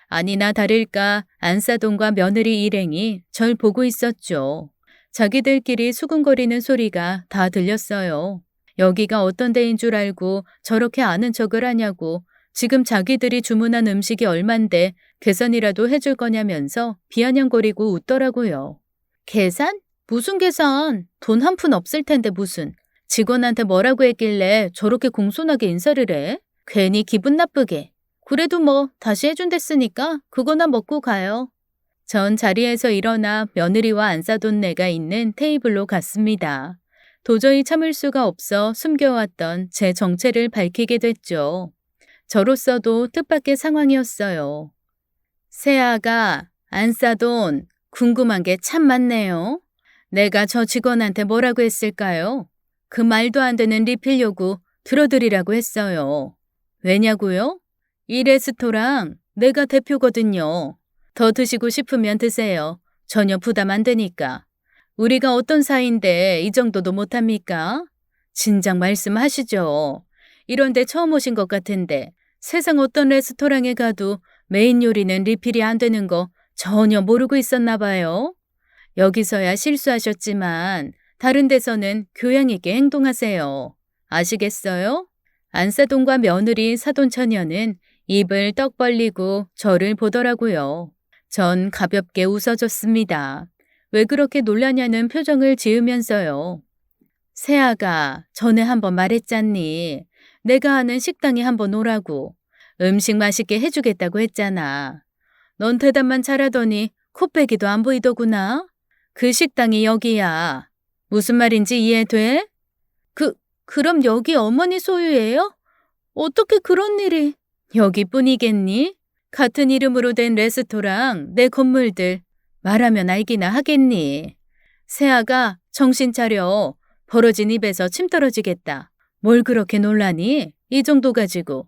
[SPEAKER 1] 아니나 다를까 안사돈과 며느리 일행이 절 보고 있었죠. 자기들끼리 수군거리는 소리가 다 들렸어요. 여기가 어떤 데인 줄 알고 저렇게 아는 척을 하냐고 지금 자기들이 주문한 음식이 얼만데 계산이라도 해줄 거냐면서 비아냥거리고 웃더라고요. 계산? 무슨 계산? 돈 한 푼 없을 텐데 무슨. 직원한테 뭐라고 했길래 저렇게 공손하게 인사를 해? 괜히 기분 나쁘게. 그래도 뭐 다시 해준댔으니까 그거나 먹고 가요. 전 자리에서 일어나 며느리와 안사돈네가 있는 테이블로 갔습니다. 도저히 참을 수가 없어 숨겨왔던 제 정체를 밝히게 됐죠. 저로서도 뜻밖의 상황이었어요. 새아가, 안사돈, 궁금한 게 참 많네요. 내가 저 직원한테 뭐라고 했을까요? 그 말도 안 되는 리필 요구 들어드리라고 했어요. 왜냐고요? 이 레스토랑 내가 대표거든요. 더 드시고 싶으면 드세요. 전혀 부담 안 되니까. 우리가 어떤 사이인데 이 정도도 못합니까? 진작 말씀하시죠. 이런데 처음 오신 것 같은데 세상 어떤 레스토랑에 가도 메인 요리는 리필이 안 되는 거 전혀 모르고 있었나 봐요. 여기서야 실수하셨지만 다른 데서는 교양 있게 행동하세요. 아시겠어요? 안사돈과 며느리 사돈처녀는 입을 떡 벌리고 저를 보더라고요. 전 가볍게 웃어줬습니다. 왜 그렇게 놀라냐는 표정을 지으면서요. 세아가 전에 한번 말했잖니. 내가 아는 식당에 한번 오라고. 음식 맛있게 해주겠다고 했잖아. 넌 대답만 잘하더니 코빼기도 안 보이더구나. 그 식당이 여기야. 무슨 말인지 이해돼? 그럼 여기 어머니 소유예요? 어떻게 그런 일이? 여기뿐이겠니? 같은 이름으로 된 레스토랑, 내 건물들 말하면 알기나 하겠니? 세아가 정신 차려. 벌어진 입에서 침 떨어지겠다. 뭘 그렇게 놀라니? 이 정도 가지고.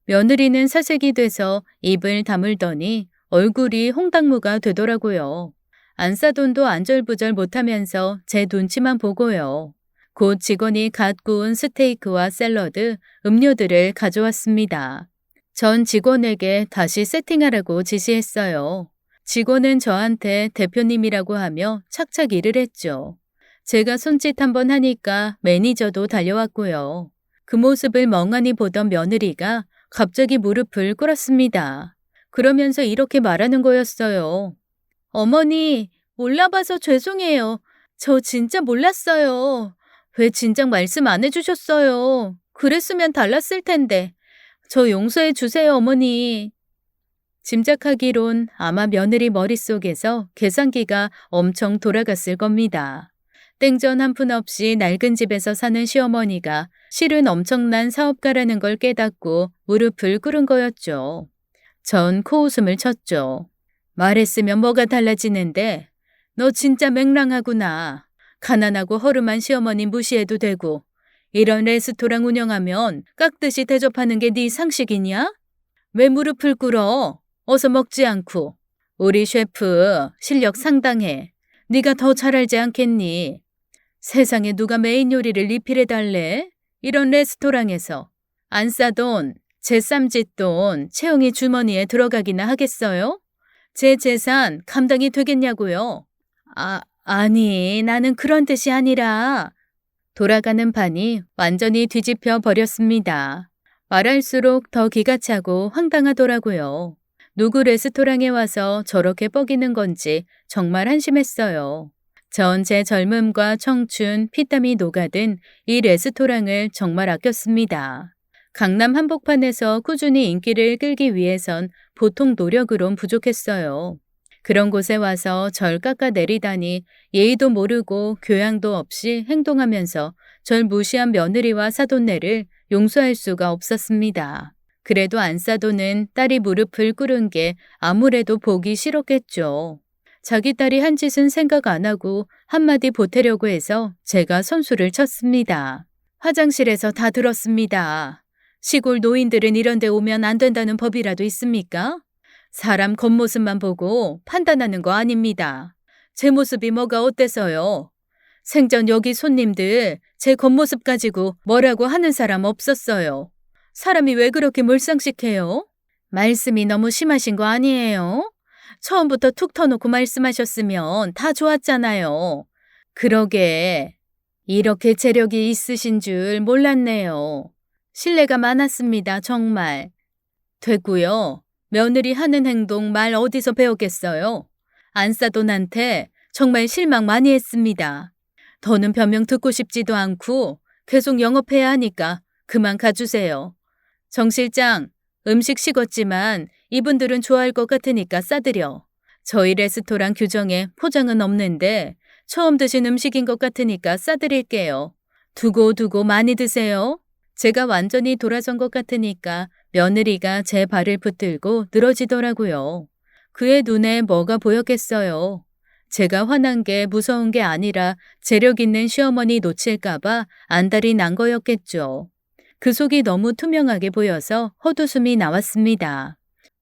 [SPEAKER 1] 며느리는 사색이 돼서 입을 다물더니 얼굴이 홍당무가 되더라고요. 안사돈도 안절부절 못하면서 제 눈치만 보고요. 곧 직원이 갓 구운 스테이크와 샐러드, 음료들을 가져왔습니다. 전 직원에게 다시 세팅하라고 지시했어요. 직원은 저한테 대표님이라고 하며 착착 일을 했죠. 제가 손짓 한번 하니까 매니저도 달려왔고요. 그 모습을 멍하니 보던 며느리가 갑자기 무릎을 꿇었습니다. 그러면서 이렇게 말하는 거였어요. 어머니, 몰라봐서 죄송해요. 저 진짜 몰랐어요. 왜 진작 말씀 안 해주셨어요? 그랬으면 달랐을 텐데. 저 용서해 주세요, 어머니. 짐작하기론 아마 며느리 머릿속에서 계산기가 엄청 돌아갔을 겁니다. 땡전 한 푼 없이 낡은 집에서 사는 시어머니가 실은 엄청난 사업가라는 걸 깨닫고 무릎을 꿇은 거였죠. 전 코웃음을 쳤죠. 말했으면 뭐가 달라지는데 너 진짜 맹랑하구나. 가난하고 허름한 시어머니 무시해도 되고 이런 레스토랑 운영하면 깍듯이 대접하는 게 네 상식이냐? 왜 무릎을 꿇어? 어서 먹지 않고. 우리 셰프 실력 상당해. 네가 더 잘 알지 않겠니? 세상에 누가 메인 요리를 리필해달래? 이런 레스토랑에서. 안 싸돈, 제 쌈짓돈 채용이 주머니에 들어가기나 하겠어요? 제 재산 감당이 되겠냐고요? 아니, 나는 그런 뜻이 아니라. 돌아가는 판이 완전히 뒤집혀 버렸습니다. 말할수록 더 기가 차고 황당하더라고요. 누구 레스토랑에 와서 저렇게 뻐기는 건지 정말 한심했어요. 전 제 젊음과 청춘, 피땀이 녹아든 이 레스토랑을 정말 아꼈습니다. 강남 한복판에서 꾸준히 인기를 끌기 위해선 보통 노력으론 부족했어요. 그런 곳에 와서 절 깎아내리다니 예의도 모르고 교양도 없이 행동하면서 절 무시한 며느리와 사돈네를 용서할 수가 없었습니다. 그래도 안사돈은 딸이 무릎을 꿇은 게 아무래도 보기 싫었겠죠. 자기 딸이 한 짓은 생각 안 하고 한마디 보태려고 해서 제가 선수를 쳤습니다. 화장실에서 다 들었습니다. 시골 노인들은 이런 데 오면 안 된다는 법이라도 있습니까? 사람 겉모습만 보고 판단하는 거 아닙니다. 제 모습이 뭐가 어때서요? 생전 여기 손님들 제 겉모습 가지고 뭐라고 하는 사람 없었어요. 사람이 왜 그렇게 몰상식해요? 말씀이 너무 심하신 거 아니에요? 처음부터 툭 터놓고 말씀하셨으면 다 좋았잖아요. 그러게 이렇게 재력이 있으신 줄 몰랐네요. 신뢰가 많았습니다, 정말. 됐고요. 며느리 하는 행동 말 어디서 배웠겠어요? 안사돈한테 정말 실망 많이 했습니다. 더는 변명 듣고 싶지도 않고 계속 영업해야 하니까 그만 가주세요. 정 실장, 음식 식었지만 이분들은 좋아할 것 같으니까 싸드려. 저희 레스토랑 규정에 포장은 없는데 처음 드신 음식인 것 같으니까 싸드릴게요. 두고 많이 드세요. 제가 완전히 돌아선 것 같으니까 며느리가 제 발을 붙들고 늘어지더라고요. 그의 눈에 뭐가 보였겠어요. 제가 화난 게 무서운 게 아니라 재력 있는 시어머니 놓칠까봐 안달이 난 거였겠죠. 그 속이 너무 투명하게 보여서 헛웃음이 나왔습니다.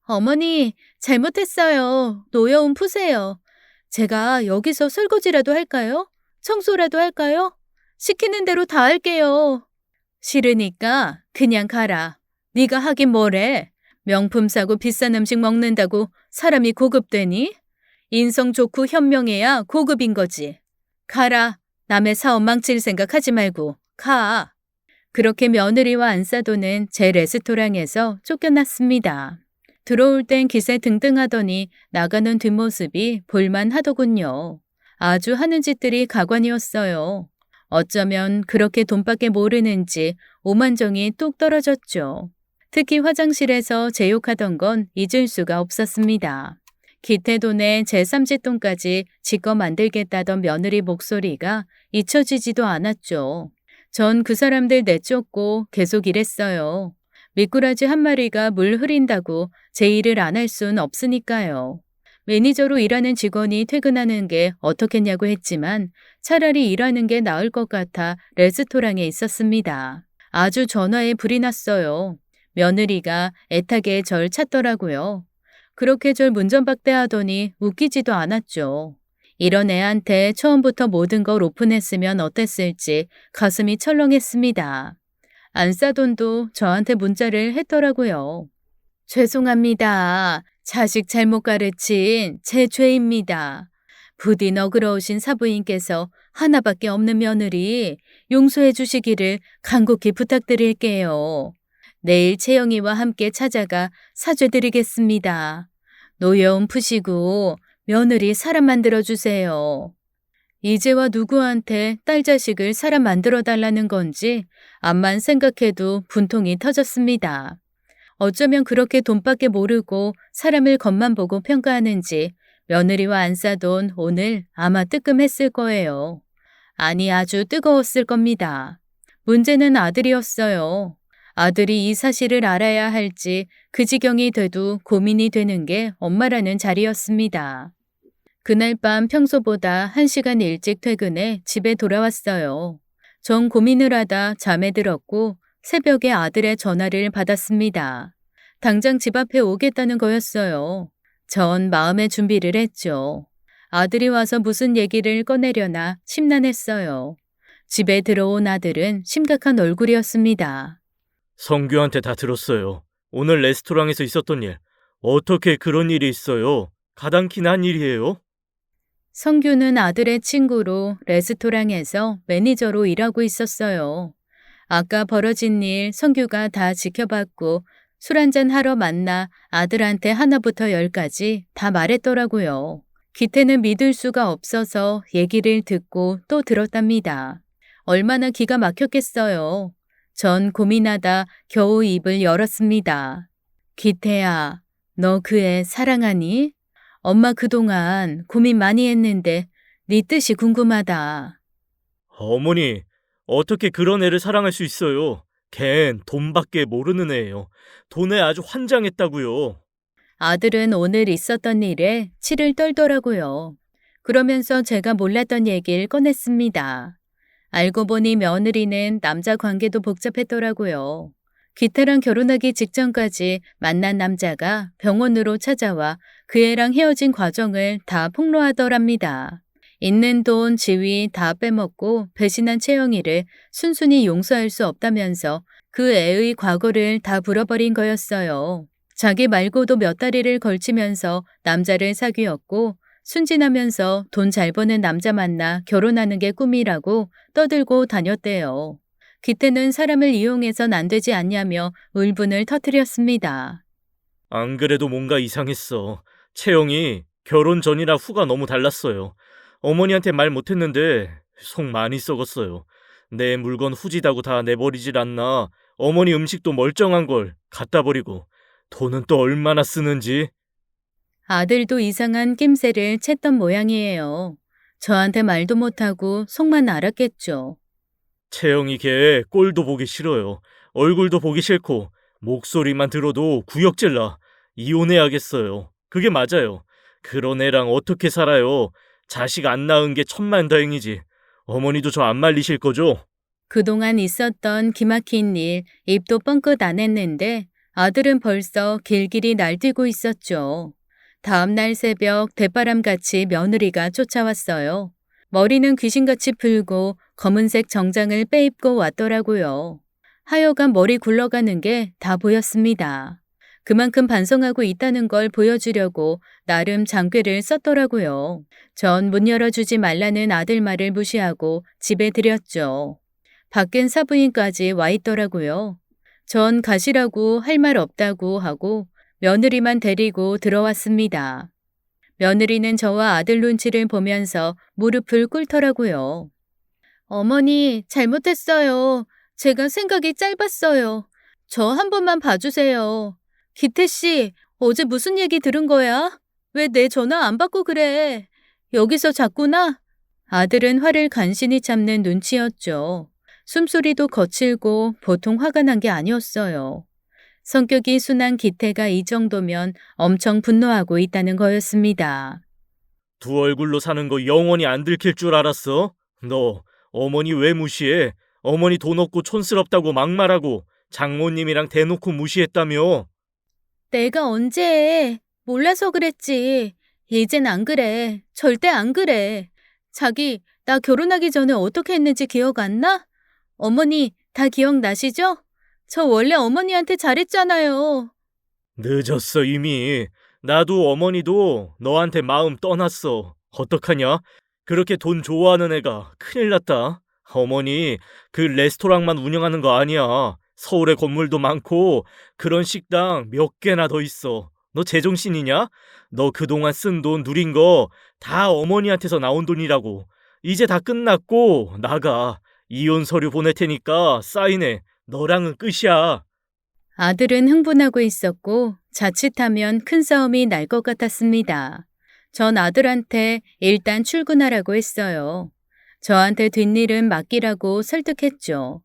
[SPEAKER 1] 어머니, 잘못했어요. 노여움 푸세요. 제가 여기서 설거지라도 할까요? 청소라도 할까요? 시키는 대로 다 할게요. 싫으니까 그냥 가라. 네가 하긴 뭐래. 명품 사고 비싼 음식 먹는다고 사람이 고급되니? 인성 좋고 현명해야 고급인 거지. 가라. 남의 사업 망칠 생각하지 말고 가. 그렇게 며느리와 안사도는 제 레스토랑에서 쫓겨났습니다. 들어올 땐 기세 등등하더니 나가는 뒷모습이 볼만하더군요. 아주 하는 짓들이 가관이었어요. 어쩌면 그렇게 돈밖에 모르는지 오만정이 뚝 떨어졌죠. 특히 화장실에서 제욕하던 건 잊을 수가 없었습니다. 기태돈에 제3지돈까지 지껏 만들겠다던 며느리 목소리가 잊혀지지도 않았죠. 전 그 사람들 내쫓고 계속 일했어요. 미꾸라지 한 마리가 물 흐린다고 제 일을 안 할 순 없으니까요. 매니저로 일하는 직원이 퇴근하는 게 어떻겠냐고 했지만 차라리 일하는 게 나을 것 같아 레스토랑에 있었습니다. 아주 전화에 불이 났어요. 며느리가 애타게 절 찾더라고요. 그렇게 절 문전박대하더니 웃기지도 않았죠. 이런 애한테 처음부터 모든 걸 오픈했으면 어땠을지 가슴이 철렁했습니다. 안사돈도 저한테 문자를 했더라고요. 죄송합니다. 자식 잘못 가르친 제 죄입니다. 부디 너그러우신 사부인께서 하나밖에 없는 며느리 용서해 주시기를 간곡히 부탁드릴게요. 내일 채영이와 함께 찾아가 사죄드리겠습니다. 노여움 푸시고 며느리 사람 만들어 주세요. 이제와 누구한테 딸 자식을 사람 만들어 달라는 건지 암만 생각해도 분통이 터졌습니다. 어쩌면 그렇게 돈밖에 모르고 사람을 겉만 보고 평가하는지 며느리와 안사돈 오늘 아마 뜨끔했을 거예요. 아니 아주 뜨거웠을 겁니다. 문제는 아들이었어요. 아들이 이 사실을 알아야 할지 그 지경이 돼도 고민이 되는 게 엄마라는 자리였습니다. 그날 밤 평소보다 1시간 일찍 퇴근해 집에 돌아왔어요. 전 고민을 하다 잠에 들었고 새벽에 아들의 전화를 받았습니다. 당장 집 앞에 오겠다는 거였어요. 전 마음의 준비를 했죠. 아들이 와서 무슨 얘기를 꺼내려나 심란했어요. 집에 들어온 아들은 심각한 얼굴이었습니다.
[SPEAKER 2] 성규한테 다 들었어요. 오늘 레스토랑에서 있었던 일. 어떻게 그런 일이 있어요? 가당키나 한 일이에요?
[SPEAKER 1] 성규는 아들의 친구로 레스토랑에서 매니저로 일하고 있었어요. 아까 벌어진 일 성규가 다 지켜봤고 술 한잔 하러 만나 아들한테 하나부터 10까지 다 말했더라고요. 기태는 믿을 수가 없어서 얘기를 듣고 또 들었답니다. 얼마나 기가 막혔겠어요. 전 고민하다 겨우 입을 열었습니다. 기태야, 너 그 애 사랑하니? 엄마 그동안 고민 많이 했는데 네 뜻이 궁금하다.
[SPEAKER 2] 어머니, 어떻게 그런 애를 사랑할 수 있어요? 걘 돈밖에 모르는 애예요. 돈에 아주 환장했다고요.
[SPEAKER 1] 아들은 오늘 있었던 일에 치를 떨더라고요. 그러면서 제가 몰랐던 얘기를 꺼냈습니다. 알고 보니 며느리는 남자 관계도 복잡했더라고요. 기태랑 결혼하기 직전까지 만난 남자가 병원으로 찾아와 그 애랑 헤어진 과정을 다 폭로하더랍니다. 있는 돈, 지위 다 빼먹고 배신한 채영이를 순순히 용서할 수 없다면서 그 애의 과거를 다 불어버린 거였어요. 자기 말고도 몇 다리를 걸치면서 남자를 사귀었고 순진하면서 돈 잘 버는 남자 만나 결혼하는 게 꿈이라고 떠들고 다녔대요. 기태는 사람을 이용해선 안 되지 않냐며 울분을 터뜨렸습니다.
[SPEAKER 2] 안 그래도 뭔가 이상했어. 채영이 결혼 전이랑 후가 너무 달랐어요. 어머니한테 말 못했는데 속 많이 썩었어요. 내 물건 후지다고 다 내버리질 않나. 어머니 음식도 멀쩡한 걸 갖다 버리고 돈은 또 얼마나 쓰는지.
[SPEAKER 1] 아들도 이상한 낌새를 챘던 모양이에요. 저한테 말도 못하고 속만 알았겠죠.
[SPEAKER 2] 채영이 걔 꼴도 보기 싫어요. 얼굴도 보기 싫고 목소리만 들어도 구역질나. 이혼해야겠어요. 그게 맞아요. 그런 애랑 어떻게 살아요. 자식 안 낳은 게 천만다행이지. 어머니도 저 안 말리실 거죠?
[SPEAKER 1] 그동안 있었던 기막힌 일 입도 뻥끗 안 했는데 아들은 벌써 길길이 날뛰고 있었죠. 다음 날 새벽 대바람같이 며느리가 쫓아왔어요. 머리는 귀신같이 풀고 검은색 정장을 빼입고 왔더라고요. 하여간 머리 굴러가는 게 다 보였습니다. 그만큼 반성하고 있다는 걸 보여주려고 나름 장꾀를 썼더라고요. 전 문 열어주지 말라는 아들 말을 무시하고 집에 들였죠. 밖엔 사부인까지 와 있더라고요. 전 가시라고 할 말 없다고 하고 며느리만 데리고 들어왔습니다. 며느리는 저와 아들 눈치를 보면서 무릎을 꿇더라고요. 어머니, 잘못했어요. 제가 생각이 짧았어요. 저 한 번만 봐주세요. 기태 씨, 어제 무슨 얘기 들은 거야? 왜 내 전화 안 받고 그래? 여기서 잤구나? 아들은 화를 간신히 참는 눈치였죠. 숨소리도 거칠고 보통 화가 난 게 아니었어요. 성격이 순한 기태가 이 정도면 엄청 분노하고 있다는 거였습니다.
[SPEAKER 2] 두 얼굴로 사는 거 영원히 안 들킬 줄 알았어? 너 어머니 왜 무시해? 어머니 돈 없고 촌스럽다고 막말하고 장모님이랑 대놓고 무시했다며?
[SPEAKER 1] 내가 언제 해? 몰라서 그랬지. 이젠 안 그래. 절대 안 그래. 자기, 나 결혼하기 전에 어떻게 했는지 기억 안 나? 어머니, 다 기억나시죠? 저 원래 어머니한테 잘했잖아요.
[SPEAKER 2] 늦었어 이미. 나도 어머니도 너한테 마음 떠났어. 어떡하냐? 그렇게 돈 좋아하는 애가 큰일 났다. 어머니 그 레스토랑만 운영하는 거 아니야. 서울에 건물도 많고 그런 식당 몇 개나 더 있어. 너 제정신이냐? 너 그동안 쓴 돈 누린 거 다 어머니한테서 나온 돈이라고. 이제 다 끝났고 나가. 이혼 서류 보낼 테니까 사인해. 너랑은 끝이야.
[SPEAKER 1] 아들은 흥분하고 있었고 자칫하면 큰 싸움이 날 것 같았습니다. 전 아들한테 일단 출근하라고 했어요. 저한테 뒷일은 맡기라고 설득했죠.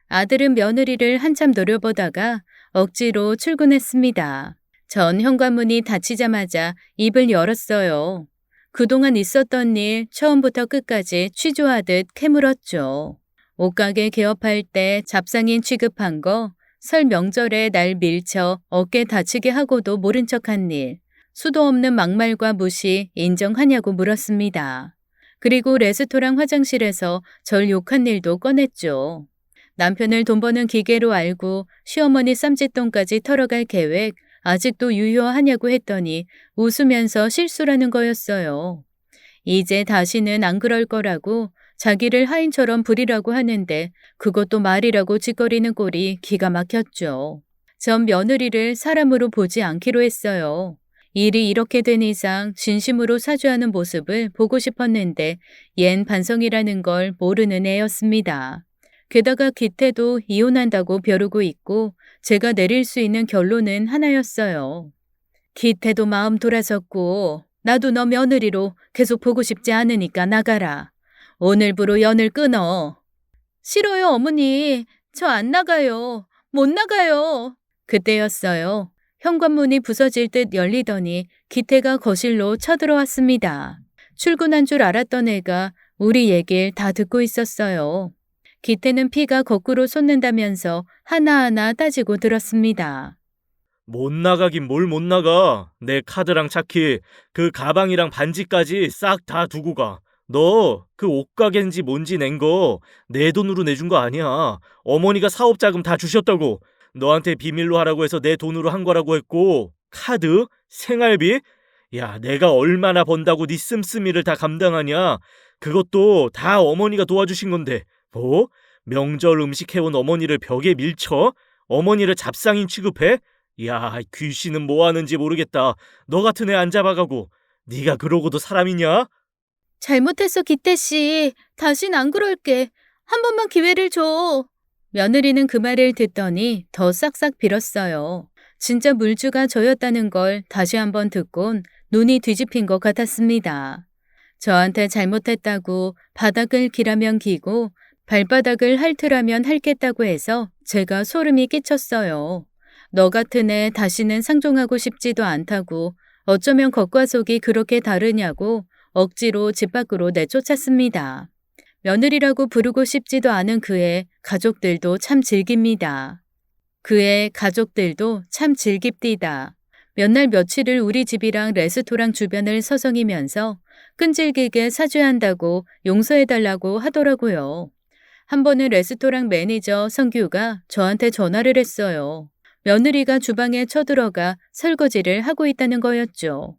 [SPEAKER 1] 아들은 며느리를 한참 노려보다가 억지로 출근했습니다. 전 현관문이 닫히자마자 입을 열었어요. 그동안 있었던 일 처음부터 끝까지 취조하듯 캐물었죠. 옷가게 개업할 때 잡상인 취급한 거, 설 명절에 날 밀쳐 어깨 다치게 하고도 모른 척한 일, 수도 없는 막말과 무시 인정하냐고 물었습니다. 그리고 레스토랑 화장실에서 절 욕한 일도 꺼냈죠. 남편을 돈 버는 기계로 알고 시어머니 쌈짓돈까지 털어갈 계획 아직도 유효하냐고 했더니 웃으면서 실수라는 거였어요. 이제 다시는 안 그럴 거라고 자기를 하인처럼 부리라고 하는데 그것도 말이라고 짓거리는 꼴이 기가 막혔죠. 전 며느리를 사람으로 보지 않기로 했어요. 일이 이렇게 된 이상 진심으로 사죄하는 모습을 보고 싶었는데 얜 반성이라는 걸 모르는 애였습니다. 게다가 기태도 이혼한다고 벼르고 있고 제가 내릴 수 있는 결론은 하나였어요. 기태도 마음 돌아섰고 나도 너 며느리로 계속 보고 싶지 않으니까 나가라. 오늘부로 연을 끊어. 싫어요, 어머니. 저 안 나가요. 못 나가요. 그때였어요. 현관문이 부서질 듯 열리더니 기태가 거실로 쳐들어왔습니다. 출근한 줄 알았던 애가 우리 얘길 다 듣고 있었어요. 기태는 피가 거꾸로 솟는다면서 하나하나 따지고 들었습니다.
[SPEAKER 2] 못 나가긴 뭘 못 나가. 내 카드랑 차키, 그 가방이랑 반지까지 싹 다 두고 가. 너 그 옷가게인지 뭔지 낸 거 내 돈으로 내준 거 아니야. 어머니가 사업자금 다 주셨다고. 너한테 비밀로 하라고 해서 내 돈으로 한 거라고 했고, 카드? 생활비? 야, 내가 얼마나 번다고 네 씀씀이를 다 감당하냐? 그것도 다 어머니가 도와주신 건데 뭐? 명절 음식 해온 어머니를 벽에 밀쳐? 어머니를 잡상인 취급해? 야, 귀신은 뭐 하는지 모르겠다. 너 같은 애 안 잡아가고. 네가 그러고도 사람이냐?
[SPEAKER 1] 잘못했어, 기태씨. 다신 안 그럴게. 한 번만 기회를 줘. 며느리는 그 말을 듣더니 더 싹싹 빌었어요. 진짜 물주가 저였다는 걸 다시 한번 듣곤 눈이 뒤집힌 것 같았습니다. 저한테 잘못했다고 바닥을 기라면 기고 발바닥을 핥으라면 핥겠다고 해서 제가 소름이 끼쳤어요. 너 같은 애 다시는 상종하고 싶지도 않다고 어쩌면 겉과 속이 그렇게 다르냐고 억지로 집 밖으로 내쫓았습니다. 며느리라고 부르고 싶지도 않은 그의 가족들도 참 즐깁니다. 그의 가족들도 참 즐깁디다. 몇 날 며칠을 우리 집이랑 레스토랑 주변을 서성이면서 끈질기게 사죄 한다고 용서해달라고 하더라고요. 한 번은 레스토랑 매니저 성규가 저한테 전화를 했어요. 며느리가 주방에 쳐들어가 설거지를 하고 있다는 거였죠.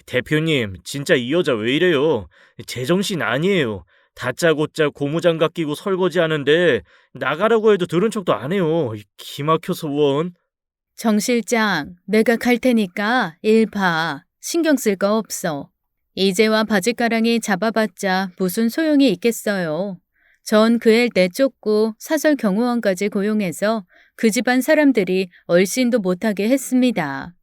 [SPEAKER 2] 대표님, 진짜 이 여자 왜 이래요? 제정신 아니에요. 다짜고짜 고무장갑 끼고 설거지 하는데 나가라고 해도 들은 척도 안 해요. 기막혀서 원.
[SPEAKER 1] 정 실장, 내가 갈 테니까 일 봐. 신경 쓸 거 없어. 이제와 바짓가랑이 잡아봤자 무슨 소용이 있겠어요. 전 그 애 내쫓고 사설 경호원까지 고용해서 그 집안 사람들이 얼씬도 못하게 했습니다.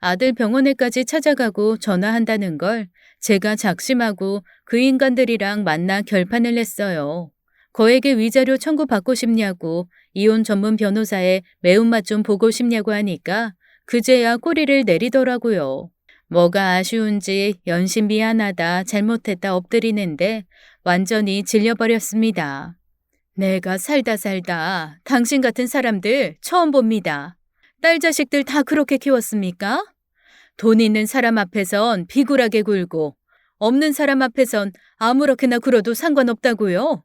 [SPEAKER 1] 아들 병원에까지 찾아가고 전화한다는 걸 제가 작심하고 그 인간들이랑 만나 결판을 냈어요. 거액의 위자료 청구받고 싶냐고 이혼 전문 변호사의 매운맛 좀 보고 싶냐고 하니까 그제야 꼬리를 내리더라고요. 뭐가 아쉬운지 연신 미안하다 잘못했다 엎드리는데 완전히 질려버렸습니다. 내가 살다 당신 같은 사람들 처음 봅니다. 딸 자식들 다 그렇게 키웠습니까? 돈 있는 사람 앞에선 비굴하게 굴고 없는 사람 앞에선 아무렇게나 굴어도 상관없다고요?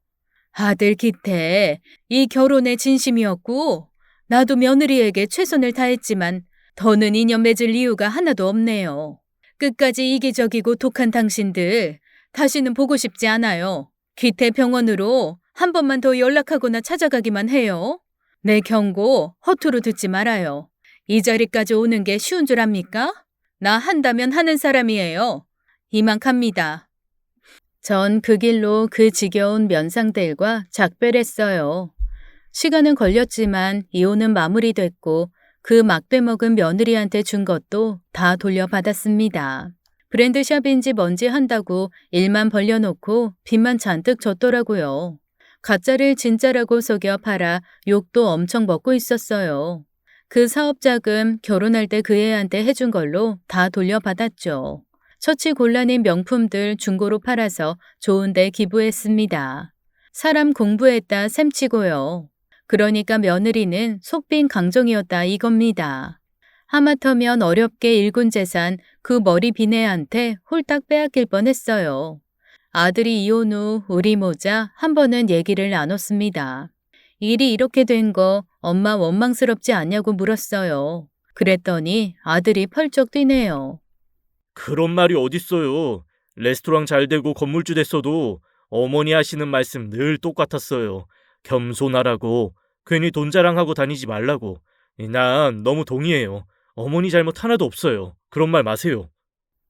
[SPEAKER 1] 아들 기태, 이 결혼의 진심이었고 나도 며느리에게 최선을 다했지만 더는 인연 맺을 이유가 하나도 없네요. 끝까지 이기적이고 독한 당신들 다시는 보고 싶지 않아요. 기태 병원으로 한 번만 더 연락하거나 찾아가기만 해요. 내 경고 허투루 듣지 말아요. 이 자리까지 오는 게 쉬운 줄 압니까? 나 한다면 하는 사람이에요. 이만 갑니다. 전 그 길로 그 지겨운 면상들과 작별했어요. 시간은 걸렸지만 이혼은 마무리됐고 그 막대 먹은 며느리한테 준 것도 다 돌려받았습니다. 브랜드샵인지 뭔지 한다고 일만 벌려놓고 빚만 잔뜩 졌더라고요. 가짜를 진짜라고 속여 팔아 욕도 엄청 먹고 있었어요. 그 사업 자금 결혼할 때 그 애한테 해준 걸로 다 돌려받았죠. 처치곤란인 명품들 중고로 팔아서 좋은 데 기부했습니다. 사람 공부했다 셈치고요. 그러니까 며느리는 속빈 강정이었다 이겁니다. 하마터면 어렵게 일군 재산 그 머리 빈 애한테 홀딱 빼앗길 뻔했어요. 아들이 이혼 후 우리 모자 한 번은 얘기를 나눴습니다. 일이 이렇게 된 거 엄마 원망스럽지 않냐고 물었어요. 그랬더니 아들이 펄쩍 뛰네요.
[SPEAKER 2] 그런 말이 어딨어요. 레스토랑 잘 되고 건물주 됐어도 어머니 하시는 말씀 늘 똑같았어요. 겸손하라고, 괜히 돈 자랑하고 다니지 말라고. 난 너무 동의해요. 어머니 잘못 하나도 없어요. 그런 말 마세요.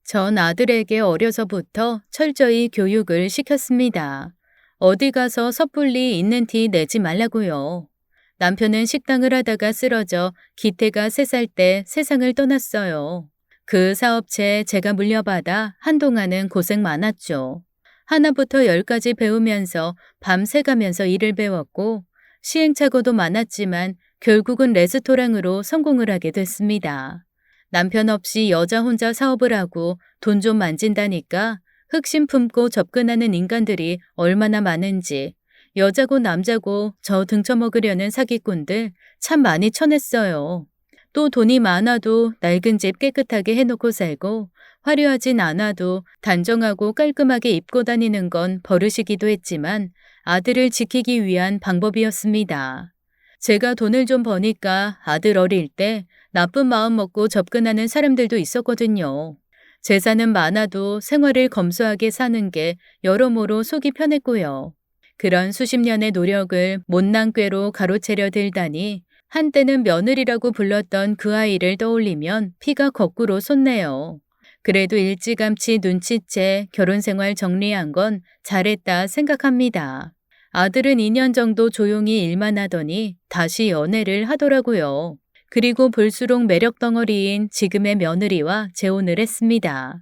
[SPEAKER 1] 전 아들에게 어려서부터 철저히 교육을 시켰습니다. 어디 가서 섣불리 있는 티 내지 말라고요. 남편은 식당을 하다가 쓰러져 기태가 3살 때 세상을 떠났어요. 그 사업체 제가 물려받아 한동안은 고생 많았죠. 하나부터 10까지 배우면서 밤새 가면서 일을 배웠고 시행착오도 많았지만 결국은 레스토랑으로 성공을 하게 됐습니다. 남편 없이 여자 혼자 사업을 하고 돈 좀 만진다니까 흑심 품고 접근하는 인간들이 얼마나 많은지 여자고 남자고 저 등쳐먹으려는 사기꾼들 참 많이 쳐냈어요. 또 돈이 많아도 낡은 집 깨끗하게 해놓고 살고 화려하진 않아도 단정하고 깔끔하게 입고 다니는 건 버릇이기도 했지만 아들을 지키기 위한 방법이었습니다. 제가 돈을 좀 버니까 아들 어릴 때 나쁜 마음 먹고 접근하는 사람들도 있었거든요. 재산은 많아도 생활을 검소하게 사는 게 여러모로 속이 편했고요. 그런 수십 년의 노력을 못난 꾀로 가로채려 들다니 한때는 며느리라고 불렀던 그 아이를 떠올리면 피가 거꾸로 솟네요. 그래도 일찌감치 눈치채 결혼 생활 정리한 건 잘했다 생각합니다. 아들은 2년 정도 조용히 일만 하더니 다시 연애를 하더라고요. 그리고 볼수록 매력 덩어리인 지금의 며느리와 재혼을 했습니다.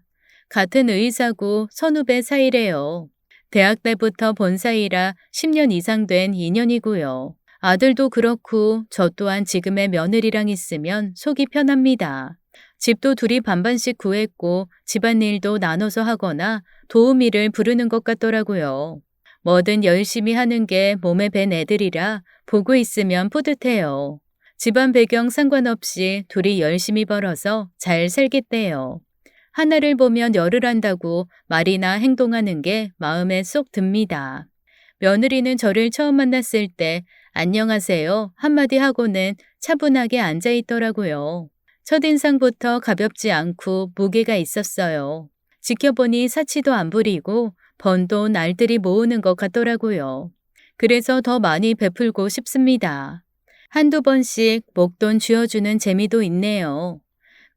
[SPEAKER 1] 같은 의사고 선후배 사이래요. 대학 때부터 본 사이라 10년 이상 된 인연이고요. 아들도 그렇고 저 또한 지금의 며느리랑 있으면 속이 편합니다. 집도 둘이 반반씩 구했고 집안일도 나눠서 하거나 도우미를 부르는 것 같더라고요. 뭐든 열심히 하는 게 몸에 밴 애들이라 보고 있으면 뿌듯해요. 집안 배경 상관없이 둘이 열심히 벌어서 잘 살겠대요. 하나를 보면 열을 한다고 말이나 행동하는 게 마음에 쏙 듭니다. 며느리는 저를 처음 만났을 때 안녕하세요 한마디 하고는 차분하게 앉아 있더라고요. 첫인상부터 가볍지 않고 무게가 있었어요. 지켜보니 사치도 안 부리고 번 돈 알뜰히 모으는 것 같더라고요. 그래서 더 많이 베풀고 싶습니다. 한두 번씩 목돈 쥐어주는 재미도 있네요.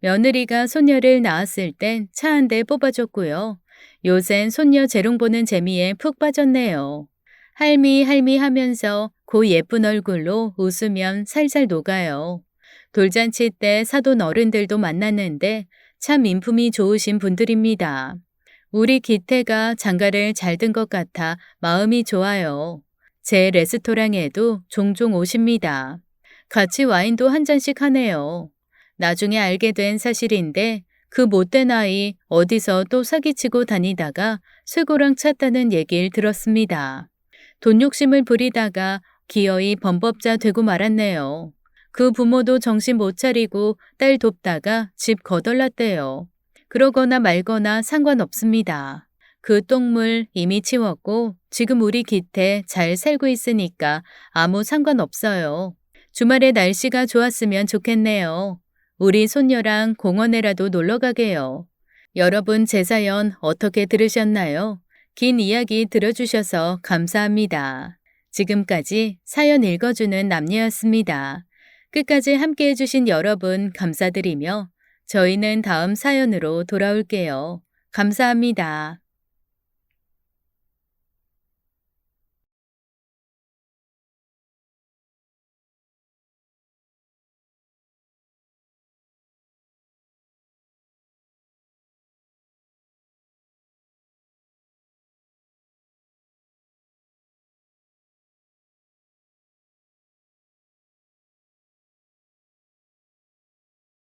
[SPEAKER 1] 며느리가 손녀를 낳았을 땐 차 한 대 뽑아줬고요. 요샌 손녀 재롱 보는 재미에 푹 빠졌네요. 할미 할미 하면서 고 예쁜 얼굴로 웃으면 살살 녹아요. 돌잔치 때 사돈 어른들도 만났는데 참 인품이 좋으신 분들입니다. 우리 기태가 장가를 잘 든 것 같아 마음이 좋아요. 제 레스토랑에도 종종 오십니다. 같이 와인도 한 잔씩 하네요. 나중에 알게 된 사실인데 그 못된 아이 어디서 또 사기치고 다니다가 쇠고랑 찼다는 얘기를 들었습니다. 돈 욕심을 부리다가 기어이 범법자 되고 말았네요. 그 부모도 정신 못 차리고 딸 돕다가 집 거덜났대요. 그러거나 말거나 상관없습니다. 그 똥물 이미 치웠고 지금 우리 기태 잘 살고 있으니까 아무 상관없어요. 주말에 날씨가 좋았으면 좋겠네요. 우리 손녀랑 공원에라도 놀러 가게요. 여러분 제 사연 어떻게 들으셨나요? 긴 이야기 들어주셔서 감사합니다. 지금까지 사연 읽어주는 남녀였습니다. 끝까지 함께 해주신 여러분 감사드리며 저희는 다음 사연으로 돌아올게요. 감사합니다.